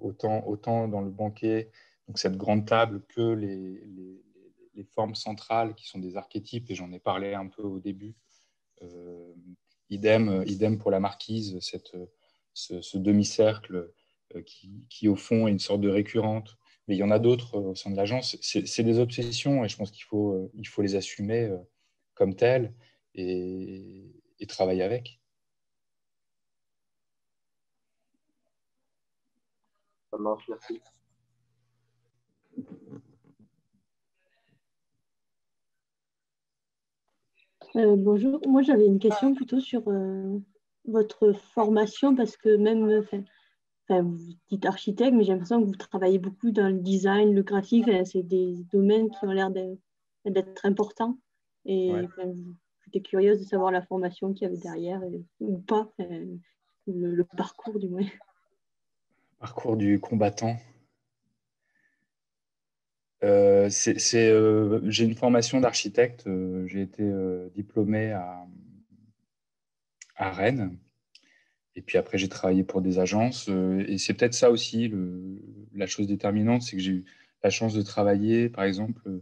autant dans le banquet, donc cette grande table, que les formes centrales qui sont des archétypes, et j'en ai parlé un peu au début. Idem pour la marquise, ce demi-cercle qui, au fond, est une sorte de récurrente. Mais il y en a d'autres au sein de l'agence. C'est des obsessions, et je pense qu'il faut les assumer comme telles et travailler avec. Ça marche, merci. Bonjour, moi j'avais une question plutôt sur votre formation, parce que même, vous dites architecte, mais j'ai l'impression que vous travaillez beaucoup dans le design, le graphique, c'est des domaines qui ont l'air d'être importants. Et Ouais. j'étais curieuse de savoir la formation qu'il y avait derrière, ou pas, le parcours du moins. Parcours du combattant. J'ai une formation d'architecte. J'ai été diplômé à Rennes. Et puis après, j'ai travaillé pour des agences. Et c'est peut-être ça aussi, la chose déterminante, c'est que j'ai eu la chance de travailler. Par exemple,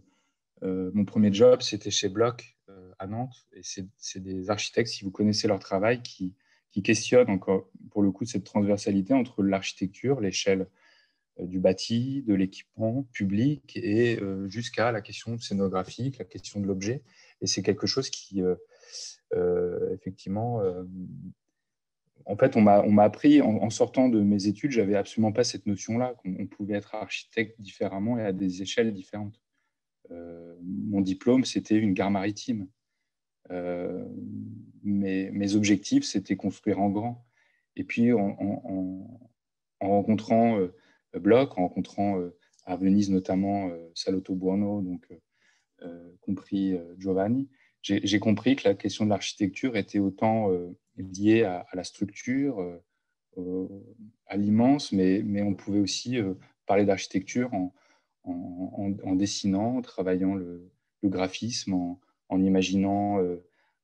mon premier job, c'était chez Bloch à Nantes. Et c'est des architectes, si vous connaissez leur travail, qui questionnent encore, pour le coup, cette transversalité entre l'architecture, l'échelle du bâti, de l'équipement public, et jusqu'à la question scénographique, la question de l'objet. Et c'est quelque chose qui, effectivement, en fait, on m'a appris, en sortant de mes études, j'avais absolument pas cette notion-là, qu'on pouvait être architecte différemment et à des échelles différentes. Mon diplôme, c'était une gare maritime. Mes objectifs, c'était construire en grand. Et puis, en rencontrant Bloch, en rencontrant à Venise notamment, Salotto Buono, donc compris Giovanni, j'ai compris que la question de l'architecture était autant liée à la structure, à l'immense, mais on pouvait aussi parler d'architecture en dessinant, en travaillant le graphisme, en imaginant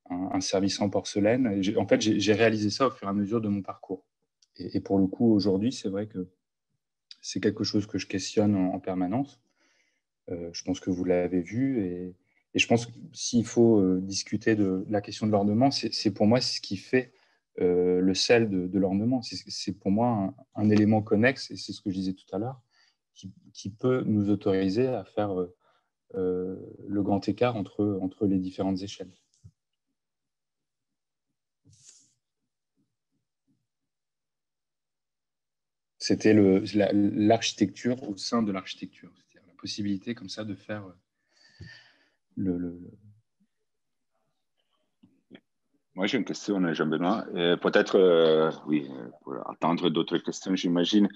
un service en porcelaine. En fait, j'ai réalisé ça au fur et à mesure de mon parcours. Et pour le coup, aujourd'hui, c'est vrai que c'est quelque chose que je questionne en permanence. Je pense que vous l'avez vu. Et je pense que s'il faut discuter de la question de l'ornement, c'est pour moi ce qui fait le sel de l'ornement. C'est pour moi un élément connexe, et c'est ce que je disais tout à l'heure, qui peut nous autoriser à faire le grand écart entre les différentes échelles. C'était l'architecture au sein de l'architecture. C'est-à-dire la possibilité comme ça de faire Moi, j'ai une question, Jean-Benoît. Peut-être, oui, pour attendre d'autres questions, j'imagine.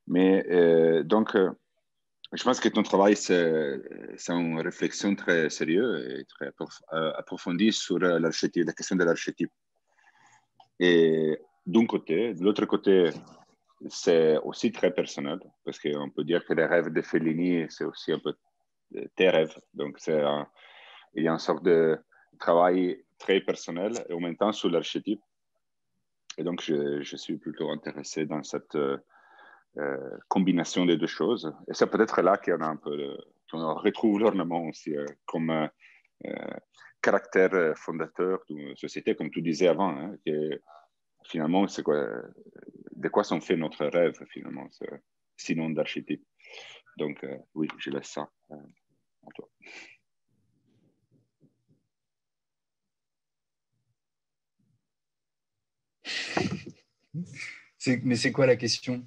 Mais donc, je pense que ton travail, c'est une réflexion très sérieuse et très approfondie sur l'archétype, la question de l'archétype. Et d'un côté, de l'autre côté, c'est aussi très personnel, parce qu'on peut dire que les rêves de Fellini, c'est aussi un peu tes rêves. Donc, il y a une sorte de travail très personnel et en même temps sur l'archétype. Et donc, je suis plutôt intéressé dans cette combination des deux choses. Et c'est peut-être là qu'on a un peu, qu'on retrouve l'ornement aussi comme caractère fondateur d'une société, comme tu disais avant, hein, que finalement, c'est quoi, de quoi sont faits notre rêve, finalement, sinon d'archétype. Donc, oui, je laisse ça à toi. Mais c'est quoi la question?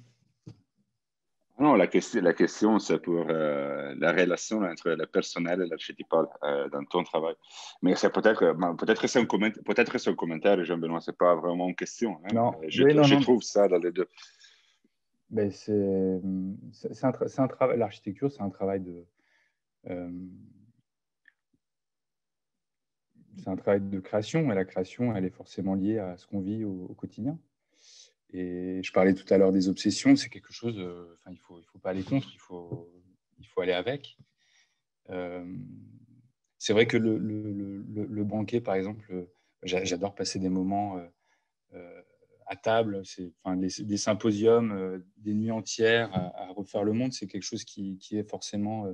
Non, la question c'est pour la relation entre le personnel et l'archétypal dans ton travail. Mais c'est peut-être c'est un commentaire, Jean-Benoît, c'est pas vraiment une question. Hein. Non, Je trouve ça dans les deux. Ben c'est un travail. L'architecture, c'est un travail c'est un travail de création, et la création, elle est forcément liée à ce qu'on vit au quotidien. Et je parlais tout à l'heure des obsessions, c'est quelque chose, il faut pas aller contre, il faut aller avec. C'est vrai que le banquet, par exemple, j'adore passer des moments à table, des symposiums, des nuits entières à refaire le monde, c'est quelque chose qui est forcément,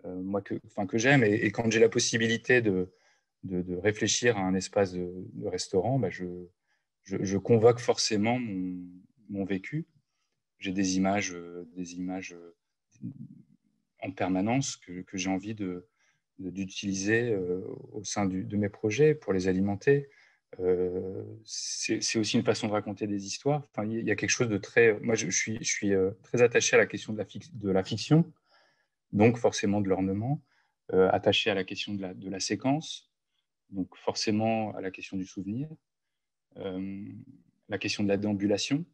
moi, que j'aime. Et quand j'ai la possibilité de réfléchir à un espace de restaurant, bah, je convoque forcément mon vécu. J'ai des images en permanence que j'ai envie d'utiliser au sein de mes projets pour les alimenter. C'est aussi une façon de raconter des histoires. Enfin, il y a quelque chose de très... Moi, je suis très attaché à la question de la fiction, donc forcément de l'ornement, attaché à la question de la séquence, donc forcément à la question du souvenir, la question de la déambulation.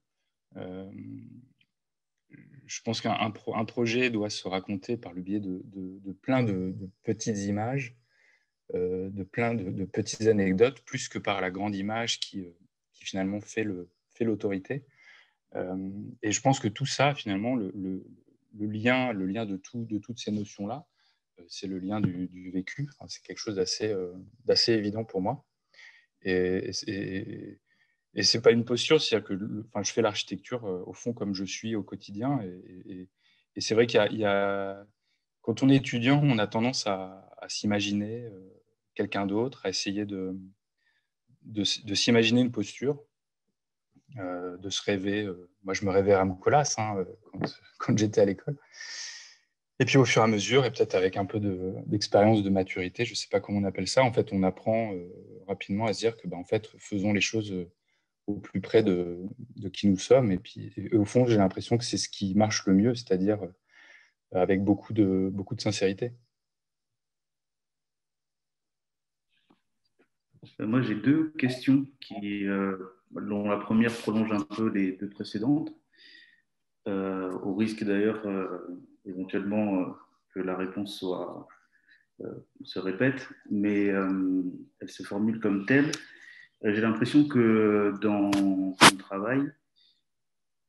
Je pense qu'un projet doit se raconter par le biais de plein de petites images, de plein de petites anecdotes, plus que par la grande image qui finalement fait l'autorité. Et je pense que tout ça, finalement, le lien de toutes ces notions-là, c'est le lien du vécu. Enfin, c'est quelque chose d'assez évident pour moi. Et c'est pas une posture, c'est-à-dire que je fais l'architecture au fond comme je suis au quotidien. Et c'est vrai quand on est étudiant, on a tendance à s'imaginer quelqu'un d'autre, à essayer de s'imaginer une posture, de se rêver. Moi, je me rêvais Ramcolas quand j'étais à l'école. Et puis, au fur et à mesure, et peut-être avec un peu d'expérience, de maturité, je ne sais pas comment on appelle ça, en fait, on apprend rapidement à se dire que, en fait, faisons les choses au plus près de qui nous sommes. Et puis, au fond, j'ai l'impression que c'est ce qui marche le mieux, c'est-à-dire avec beaucoup de sincérité. Moi, j'ai deux questions dont la première prolonge un peu les deux précédentes. au risque d'ailleurs éventuellement que la réponse se répète, mais elle se formule comme telle. J'ai l'impression que dans mon travail,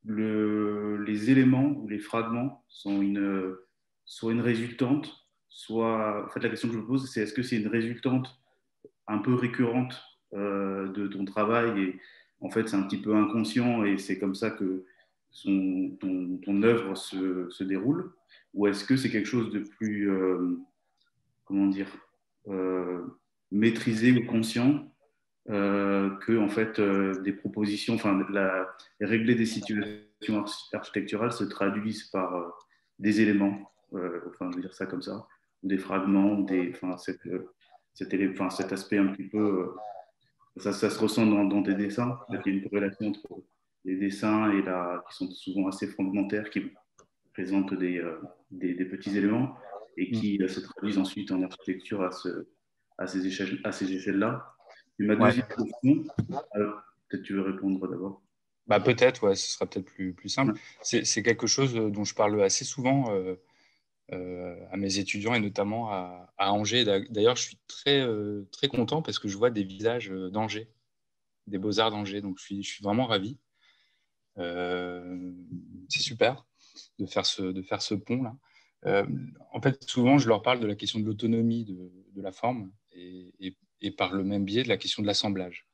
les éléments ou les fragments sont soit une résultante, soit. En fait, la question que je me pose, c'est est-ce que c'est une résultante un peu récurrente de ton travail et en fait, c'est un petit peu inconscient et c'est comme ça que ton œuvre se déroule, ou est-ce que c'est quelque chose de plus, comment dire, euh, maîtrisé ou conscient que en fait des propositions, enfin régler des situations architecturales se traduisent par des éléments, enfin je veux dire ça comme ça, ou des fragments, ou enfin cet aspect un petit peu, ça se ressent dans tes dessins. Il y a une corrélation entre les dessins qui sont souvent assez fragmentaires, qui présentent des petits éléments et qui se traduisent ensuite en architecture à ces échelles-là. Et ma deuxième question, peut-être tu veux répondre d'abord. Bah, peut-être, ouais, ce sera peut-être plus simple. C'est quelque chose dont je parle assez souvent à mes étudiants et notamment à Angers. D'ailleurs, je suis très content parce que je vois des visages d'Angers, des Beaux-Arts d'Angers. Donc, je suis vraiment ravi. C'est super de faire ce pont-là. En fait, souvent, je leur parle de la question de l'autonomie de la forme et par le même biais de la question de l'assemblage.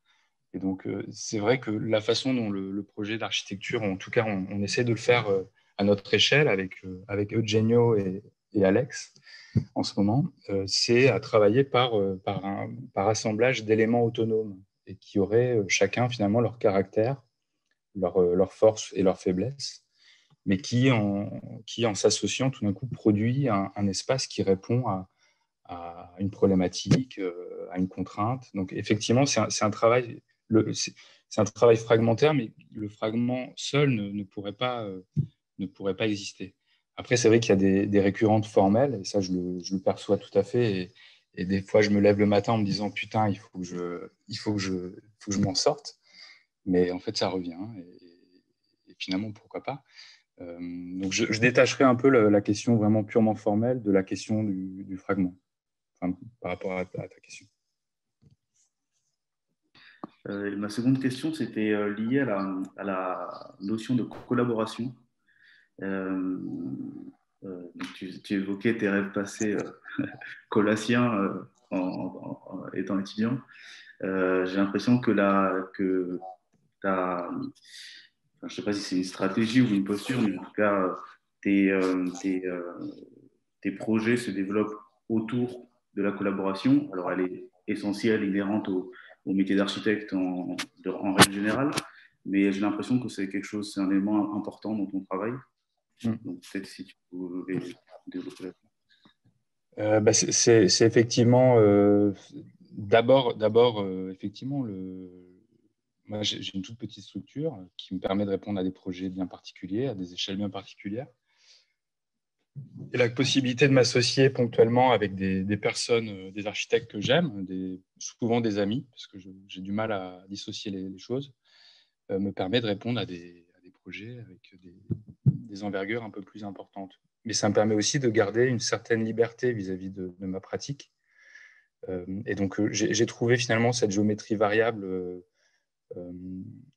Et donc, c'est vrai que la façon dont le projet d'architecture, en tout cas, on essaie de le faire à notre échelle avec Eugenio et Alex en ce moment, c'est à travailler par assemblage d'éléments autonomes et qui auraient chacun finalement leur caractère, leur force et leur faiblesse, mais qui en s'associant tout d'un coup produit un espace qui répond à une problématique, à une contrainte. Donc effectivement, c'est un travail, c'est un travail fragmentaire, mais le fragment seul ne pourrait pas exister. Après, c'est vrai qu'il y a des récurrentes formelles, et ça, je le perçois tout à fait. Et des fois, je me lève le matin en me disant putain, il faut que je m'en sorte. Mais en fait, ça revient. Et finalement, pourquoi pas. Donc, je détacherai un peu la question vraiment purement formelle de la question du fragment, enfin, par rapport à ta question. Ma seconde question, c'était lié à la notion de collaboration. Tu évoquais tes rêves passés colassiens étant étudiant. J'ai l'impression que je ne sais pas si c'est une stratégie ou une posture, mais en tout cas, tes, tes projets se développent autour de la collaboration. Alors, elle est essentielle, inhérente au métier d'architecte en règle générale, mais j'ai l'impression que c'est quelque chose, c'est un élément important dans ton travail. Donc, peut-être si tu pouvais développer là. C'est effectivement, d'abord effectivement, moi j'ai une toute petite structure qui me permet de répondre à des projets bien particuliers, à des échelles bien particulières. Et la possibilité de m'associer ponctuellement avec des personnes, des architectes que j'aime, souvent des amis, parce que j'ai du mal à dissocier les choses, me permet de répondre à des projets avec des envergures un peu plus importantes. Mais ça me permet aussi de garder une certaine liberté vis-à-vis de ma pratique. Et donc, j'ai trouvé finalement cette géométrie variable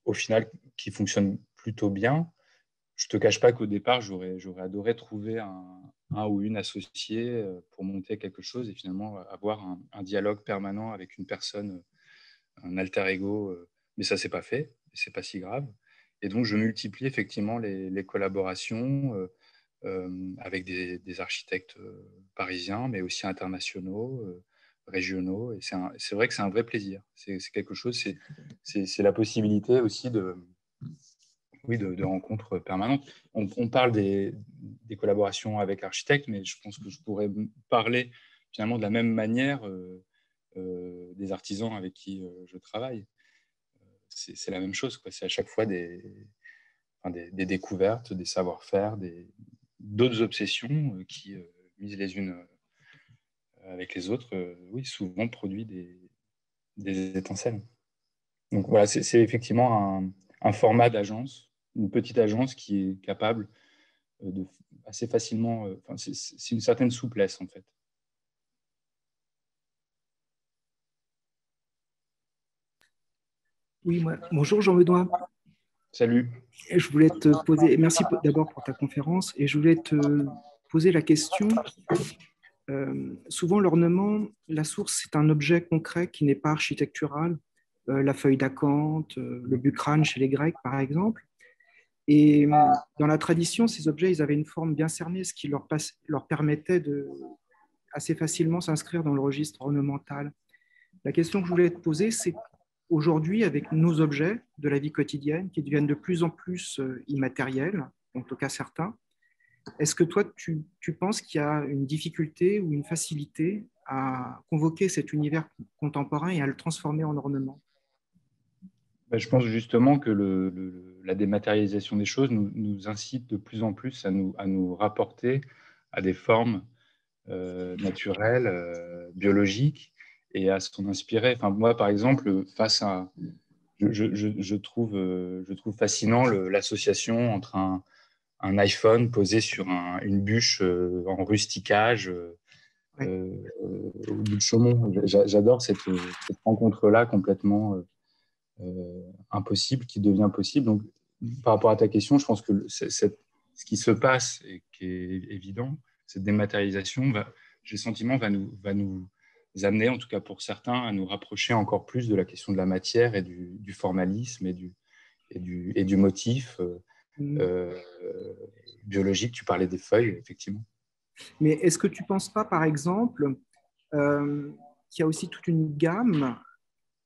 au final qui fonctionne plutôt bien. Je ne te cache pas qu'au départ, j'aurais adoré trouver un ou une associée pour monter quelque chose et finalement avoir un dialogue permanent avec une personne, un alter ego. Mais ça ne s'est pas fait, ce n'est pas si grave. Et donc, je multiplie effectivement les collaborations avec des architectes parisiens, mais aussi internationaux, régionaux. Et c'est vrai que c'est un vrai plaisir. C'est quelque chose, c'est la possibilité aussi de rencontres permanentes. On parle des collaborations avec l'architecte, mais je pense que je pourrais parler finalement de la même manière des artisans avec qui je travaille. C'est la même chose, quoi. C'est à chaque fois des découvertes, des savoir-faire, d'autres obsessions qui, mises les unes avec les autres, oui, souvent produit des étincelles. Donc voilà, c'est effectivement un format d'agence, une petite agence qui est capable assez facilement. C'est une certaine souplesse, en fait. Oui, bonjour Jean-Benoît. Salut. Je voulais te poser, merci d'abord pour ta conférence, et je voulais te poser la question. Souvent, l'ornement, la source, c'est un objet concret qui n'est pas architectural, la feuille d'acanthe, le bucrane chez les Grecs, par exemple. Et dans la tradition, ces objets, ils avaient une forme bien cernée, ce qui leur permettait de assez facilement s'inscrire dans le registre ornemental. La question que je voulais te poser, c'est aujourd'hui, avec nos objets de la vie quotidienne qui deviennent de plus en plus immatériels, en tout cas certains, est-ce que toi, tu penses qu'il y a une difficulté ou une facilité à convoquer cet univers contemporain et à le transformer en ornement? Je pense justement que la dématérialisation des choses nous incite de plus en plus à nous rapporter à des formes naturelles, biologiques, et à s'en inspirer. Enfin, moi, par exemple, je trouve fascinant l'association entre un iPhone posé sur une bûche en rusticage au bout de Chaumont. J'adore cette rencontre-là complètement impossible qui devient possible. Donc, par rapport à ta question, je pense que ce qui se passe et qui est évident, cette dématérialisation, j'ai le sentiment, va nous amener, en tout cas pour certains, à nous rapprocher encore plus de la question de la matière et du formalisme et du motif biologique. Tu parlais des feuilles, effectivement. Mais est-ce que tu ne penses pas, par exemple, qu'il y a aussi toute une gamme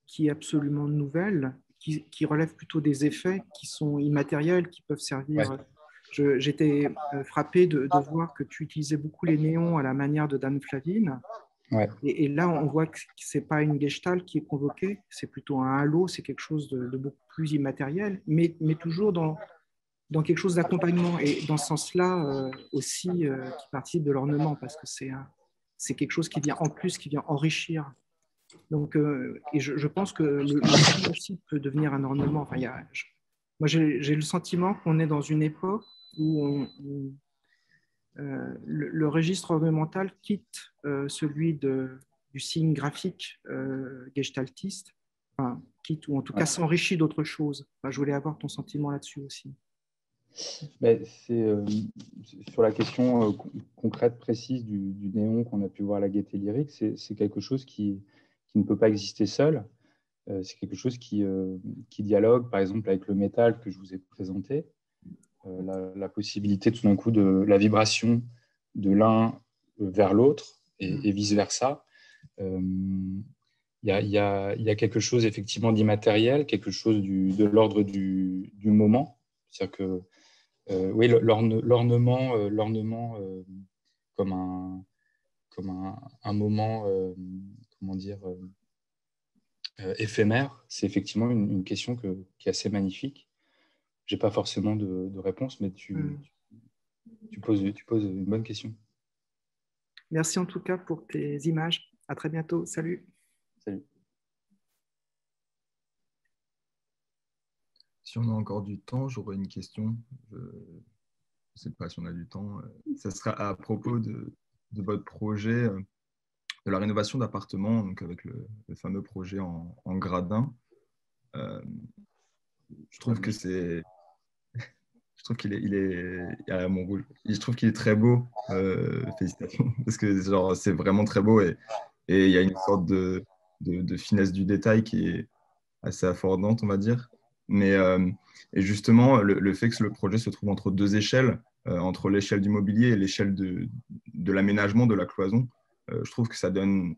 qui est absolument nouvelle, qui relève plutôt des effets qui sont immatériels, qui peuvent servir... Ouais. J'étais frappé de voir que tu utilisais beaucoup les néons à la manière de Dan Flavin. Ouais. Et là, on voit que ce n'est pas une gestalt qui est convoquée, c'est plutôt un halo, c'est quelque chose de beaucoup plus immatériel, mais toujours dans quelque chose d'accompagnement. Et dans ce sens-là, aussi, qui participe de l'ornement, parce que c'est quelque chose qui vient en plus, qui vient enrichir. Donc, et je pense que le son aussi peut devenir un ornement. Enfin, moi, j'ai le sentiment qu'on est dans une époque où le registre ornemental quitte celui du signe graphique gestaltiste, enfin, quitte ou en tout cas s'enrichit d'autres choses. Enfin, je voulais avoir ton sentiment là-dessus aussi. Sur la question concrète, précise du néon qu'on a pu voir à la Gaîté Lyrique, c'est quelque chose qui ne peut pas exister seul. C'est quelque chose qui dialogue, par exemple, avec le métal que je vous ai présenté. La possibilité tout d'un coup de la vibration de l'un vers l'autre et vice-versa. Il y a quelque chose effectivement d'immatériel, quelque chose de l'ordre du moment. C'est-à-dire que oui, l'ornement comme un moment, comment dire, éphémère, c'est effectivement une question qui est assez magnifique. Je n'ai pas forcément de réponse, mais tu poses une bonne question. Merci en tout cas pour tes images. À très bientôt. Salut. Salut. Si on a encore du temps, j'aurais une question. Je ne sais pas si on a du temps. Ça sera à propos de votre projet de la rénovation d'appartements, donc avec le fameux projet en gradin. Je trouve que c'est... Je trouve qu'il est à Montrouge. Je trouve qu'il est très beau. Félicitations. Parce que c'est vraiment très beau et il y a une sorte de finesse du détail qui est assez affordante, on va dire. Mais et justement, le fait que le projet se trouve entre deux échelles, entre l'échelle du mobilier et l'échelle de l'aménagement, de la cloison, je trouve que ça donne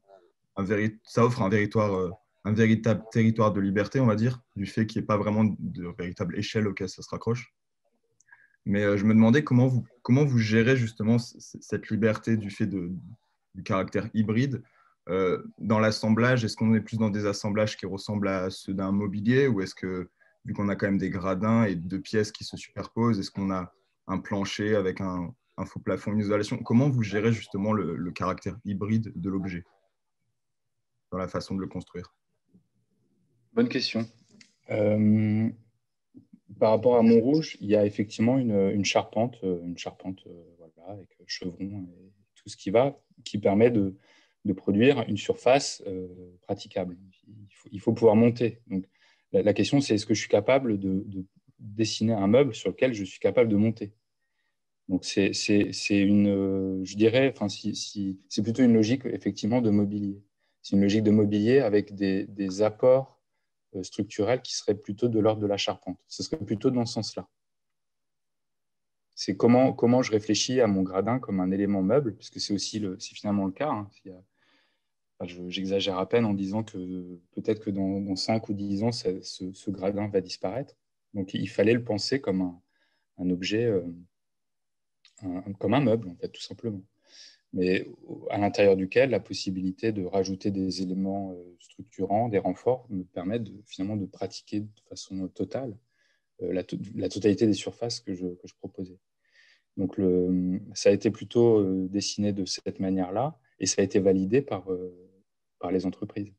ça offre un véritable territoire de liberté, on va dire, du fait qu'il n'y ait pas vraiment de véritable échelle auquel ça se raccroche. Mais je me demandais comment vous gérez justement cette liberté du fait du caractère hybride dans l'assemblage. Est-ce qu'on est plus dans des assemblages qui ressemblent à ceux d'un mobilier, ou est-ce que, vu qu'on a quand même des gradins et deux pièces qui se superposent, est-ce qu'on a un plancher avec un faux plafond, une isolation? Comment vous gérez justement le caractère hybride de l'objet dans la façon de le construire? Bonne question. par rapport à Montrouge, il y a effectivement une charpente voilà, avec chevron et tout ce qui va, qui permet de produire une surface praticable. Il faut pouvoir monter. Donc, la question, c'est est-ce que je suis capable de dessiner un meuble sur lequel je suis capable de monter? Donc, c'est une, je dirais, enfin, c'est plutôt une logique, effectivement, de mobilier. C'est une logique de mobilier avec des apports structurels qui seraient plutôt de l'ordre de la charpente. Ce serait plutôt dans ce sens-là. C'est comment je réfléchis à mon gradin comme un élément meuble, puisque c'est finalement le cas. Hein. J'exagère à peine en disant que peut-être que dans 5 ou 10 ans, ce gradin va disparaître. Donc, il fallait le penser comme un objet, comme un meuble, en fait, tout simplement. Mais à l'intérieur duquel la possibilité de rajouter des éléments structurants, des renforts, me permet finalement de pratiquer de façon totale la totalité des surfaces que je proposais. Donc, ça a été plutôt dessiné de cette manière-là et ça a été validé par les entreprises.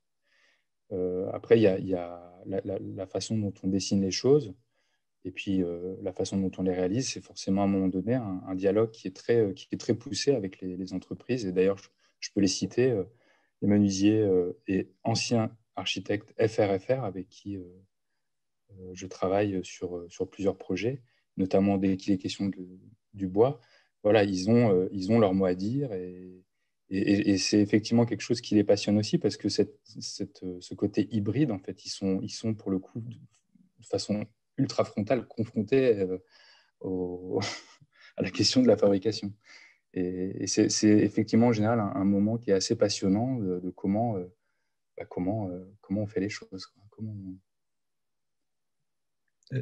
Après, il y a la façon dont on dessine les choses et puis la façon dont on les réalise, c'est forcément à un moment donné un dialogue qui est très poussé avec les entreprises. Et d'ailleurs, je peux les citer, les menuisiers et anciens architectes FRFR avec qui je travaille sur plusieurs projets, notamment dès qu'il est question du bois. Voilà, ils ont leur mot à dire et c'est effectivement quelque chose qui les passionne aussi parce que ce côté hybride, en fait, ils sont pour le coup de façon ultra frontale confrontés à la question de la fabrication. Et c'est effectivement en général un moment qui est assez passionnant de comment on fait les choses.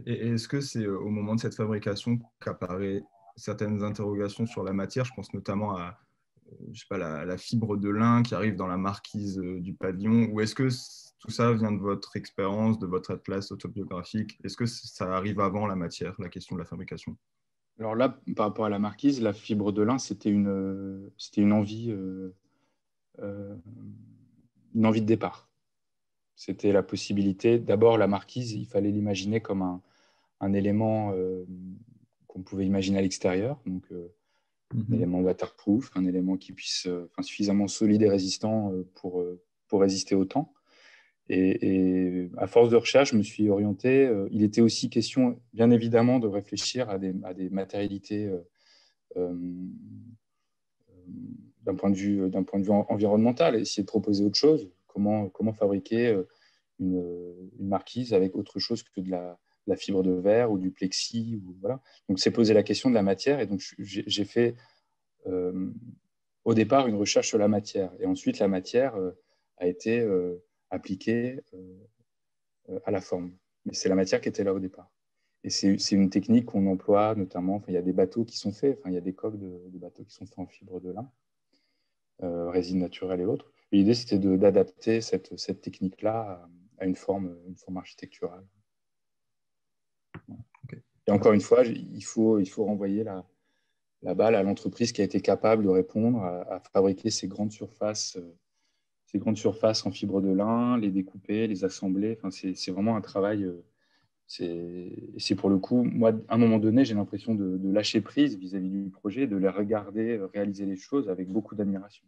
Et est-ce que c'est au moment de cette fabrication qu'apparaissent certaines interrogations sur la matière? Je pense notamment à je sais pas, la fibre de lin qui arrive dans la marquise du pavillon. Ou est-ce que tout ça vient de votre expérience, de votre atlas autobiographique? Est-ce que ça arrive avant la matière, la question de la fabrication? Alors là, par rapport à la marquise, la fibre de lin, c'était une envie de départ. C'était la possibilité. D'abord, la marquise, il fallait l'imaginer comme un élément qu'on pouvait imaginer à l'extérieur, donc un élément waterproof, un élément qui puisse, suffisamment solide et résistant pour résister au temps. Et à force de recherche, je me suis orienté. Il était aussi question, bien évidemment, de réfléchir à des matérialités d'un point de vue environnemental, et essayer de proposer autre chose. Comment fabriquer une marquise avec autre chose que de la fibre de verre ou du plexi. Voilà. Donc, c'est poser la question de la matière. Et donc, j'ai fait au départ une recherche sur la matière. Et ensuite, la matière a été appliquée à la forme. Mais c'est la matière qui était là au départ. Et c'est une technique qu'on emploie notamment. Il y a des bateaux qui sont faits, il y a des coques de bateaux qui sont faits en fibre de lin, résine naturelle et autres. Et l'idée, c'était d'adapter cette technique-là à une forme architecturale. Okay. Et encore une fois, il faut renvoyer la balle à l'entreprise qui a été capable de répondre à fabriquer ces grandes surfaces en fibre de lin, les découper, les assembler. C'est vraiment un travail. C'est pour le coup, moi, à un moment donné, j'ai l'impression de lâcher prise vis-à-vis du projet, de les regarder réaliser les choses avec beaucoup d'admiration.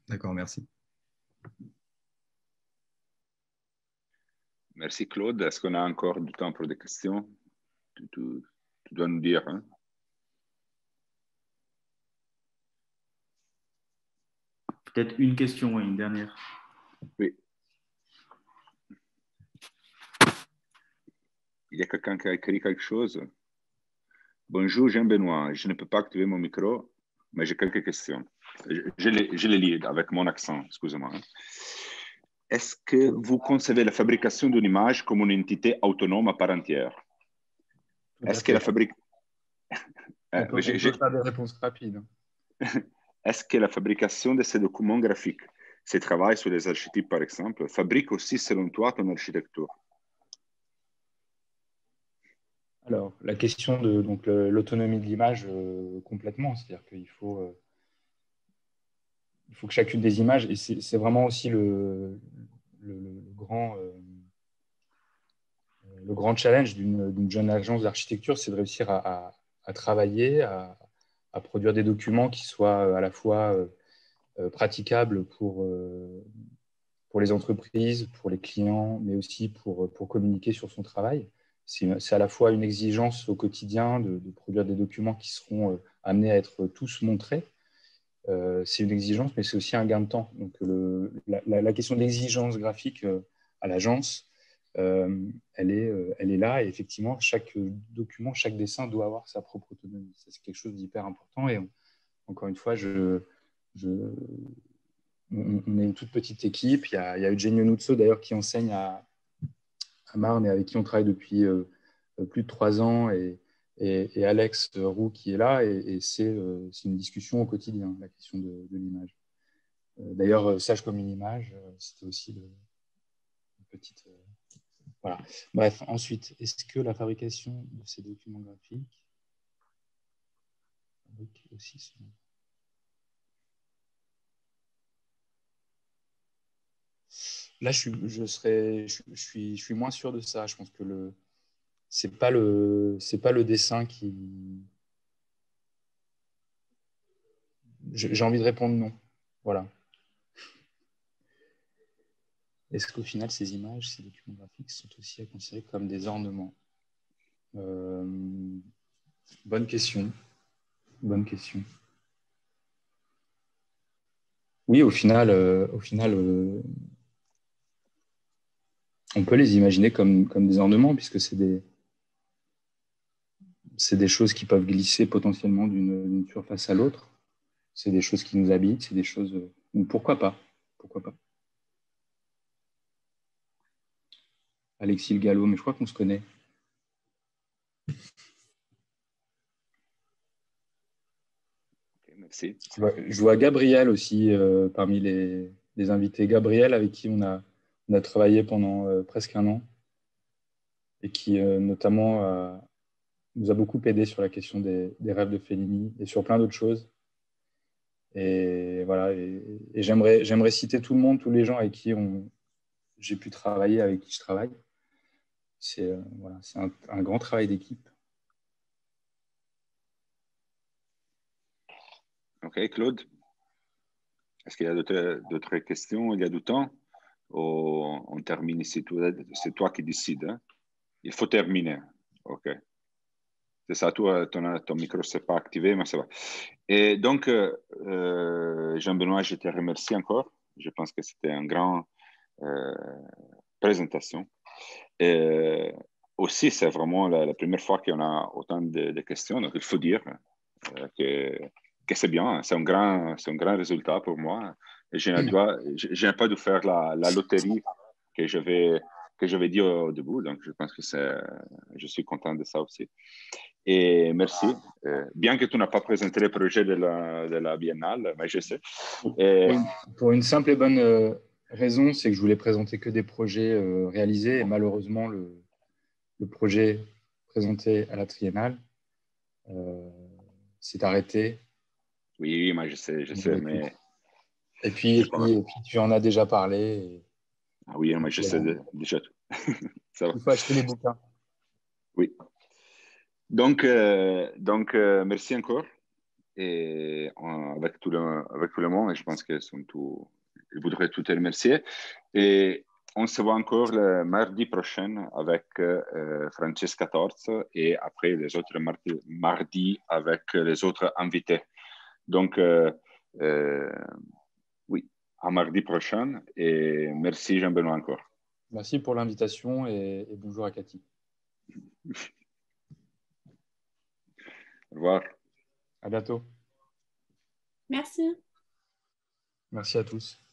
D'accord, merci. Merci Claude. Est-ce qu'on a encore du temps pour des questions? Tu dois nous dire. Hein? Peut-être une question et une dernière. Oui. Il y a quelqu'un qui a écrit quelque chose. Bonjour Jean-Benoît, je ne peux pas activer mon micro, mais j'ai quelques questions. Je les lis avec mon accent, excusez-moi. Est-ce que vous concevez la fabrication d'une image comme une entité autonome à part entière? Est-ce que la fabrication... On peut faire des réponses rapides. Est-ce que la fabrication de ces documents graphiques, ces travaux sur les archétypes par exemple, fabrique aussi selon toi ton architecture? Alors, la question de l'autonomie de l'image, complètement. C'est-à-dire qu'il faut que chacune des images, et c'est vraiment aussi le grand challenge d'une jeune agence d'architecture, c'est de réussir à travailler, à produire des documents qui soient à la fois praticables pour les entreprises, pour les clients, mais aussi pour communiquer sur son travail. C'est à la fois une exigence au quotidien de produire des documents qui seront amenés à être tous montrés. C'est une exigence, mais c'est aussi un gain de temps. Donc, la question de l'exigence graphique à l'agence, elle est là. Et effectivement, chaque document, chaque dessin doit avoir sa propre autonomie. C'est quelque chose d'hyper important. Et encore une fois, on est une toute petite équipe. Il y a Eugenio Nuzzo, d'ailleurs, qui enseigne à Marne et avec qui on travaille depuis plus de 3 ans. Et Alex Roux qui est là. Et c'est une discussion au quotidien, la question de l'image. D'ailleurs, Sage comme une image, c'était aussi une petite... voilà. Bref, ensuite, est-ce que la fabrication de ces documents graphiques fabrique aussi son... Là, je suis moins sûr de ça. Je pense que c'est pas le dessin qui. J'ai envie de répondre non. Voilà. Est-ce qu'au final, ces images, ces documents graphiques sont aussi à considérer comme des ornements? Bonne question. Bonne question. Oui, au final, on peut les imaginer comme des ornements, puisque c'est des choses qui peuvent glisser potentiellement d'une surface à l'autre. C'est des choses qui nous habitent, c'est des choses... Pourquoi pas? Pourquoi pas? Alexis Le Gallo, mais je crois qu'on se connaît. Okay, merci. Je vois Gabriel aussi parmi les invités. Gabriel, avec qui on a travaillé pendant presque 1 an et qui notamment nous a beaucoup aidé sur la question des rêves de Fellini et sur plein d'autres choses. Et voilà, et j'aimerais citer tout le monde, tous les gens avec qui j'ai pu travailler, avec qui je travaille. C'est un grand travail d'équipe. Ok, Claude, est-ce qu'il y a d'autres questions? Il y a du temps? Ou on termine ici? C'est toi qui décides. Hein? Il faut terminer. Ok. C'est ça, toi, ton micro ne s'est pas activé, mais ça va. Et donc, Jean-Benoît, je te remercie encore. Je pense que c'était une grande présentation. Et aussi, c'est vraiment la première fois qu'on a autant de questions. Donc, il faut dire que c'est bien. C'est un grand résultat pour moi. Et je n'ai pas dû faire la loterie que j'avais dit au début. Donc, je pense que je suis content de ça aussi. Et merci. Bien que tu n'as pas présenté le projet de la Biennale, mais je sais. Pour une simple et bonne raison, c'est que je voulais présenter que des projets réalisés. Et malheureusement, le projet présenté à la Triennale s'est arrêté. Oui, moi je sais, mais... Et puis, tu en as déjà parlé. Ah oui, moi je sais déjà tout. Ça va. Il faut acheter les bouquins. Oui. Donc merci encore. Et avec tout le monde, je pense que je voudrais tout te remercier. Et on se voit encore le mardi prochain avec Francesca Torz et après les autres mardis avec les autres invités. Donc, oui, à mardi prochain et merci Jean-Benoît encore. Merci pour l'invitation et bonjour à Cathy. Au revoir. À bientôt. Merci. Merci à tous.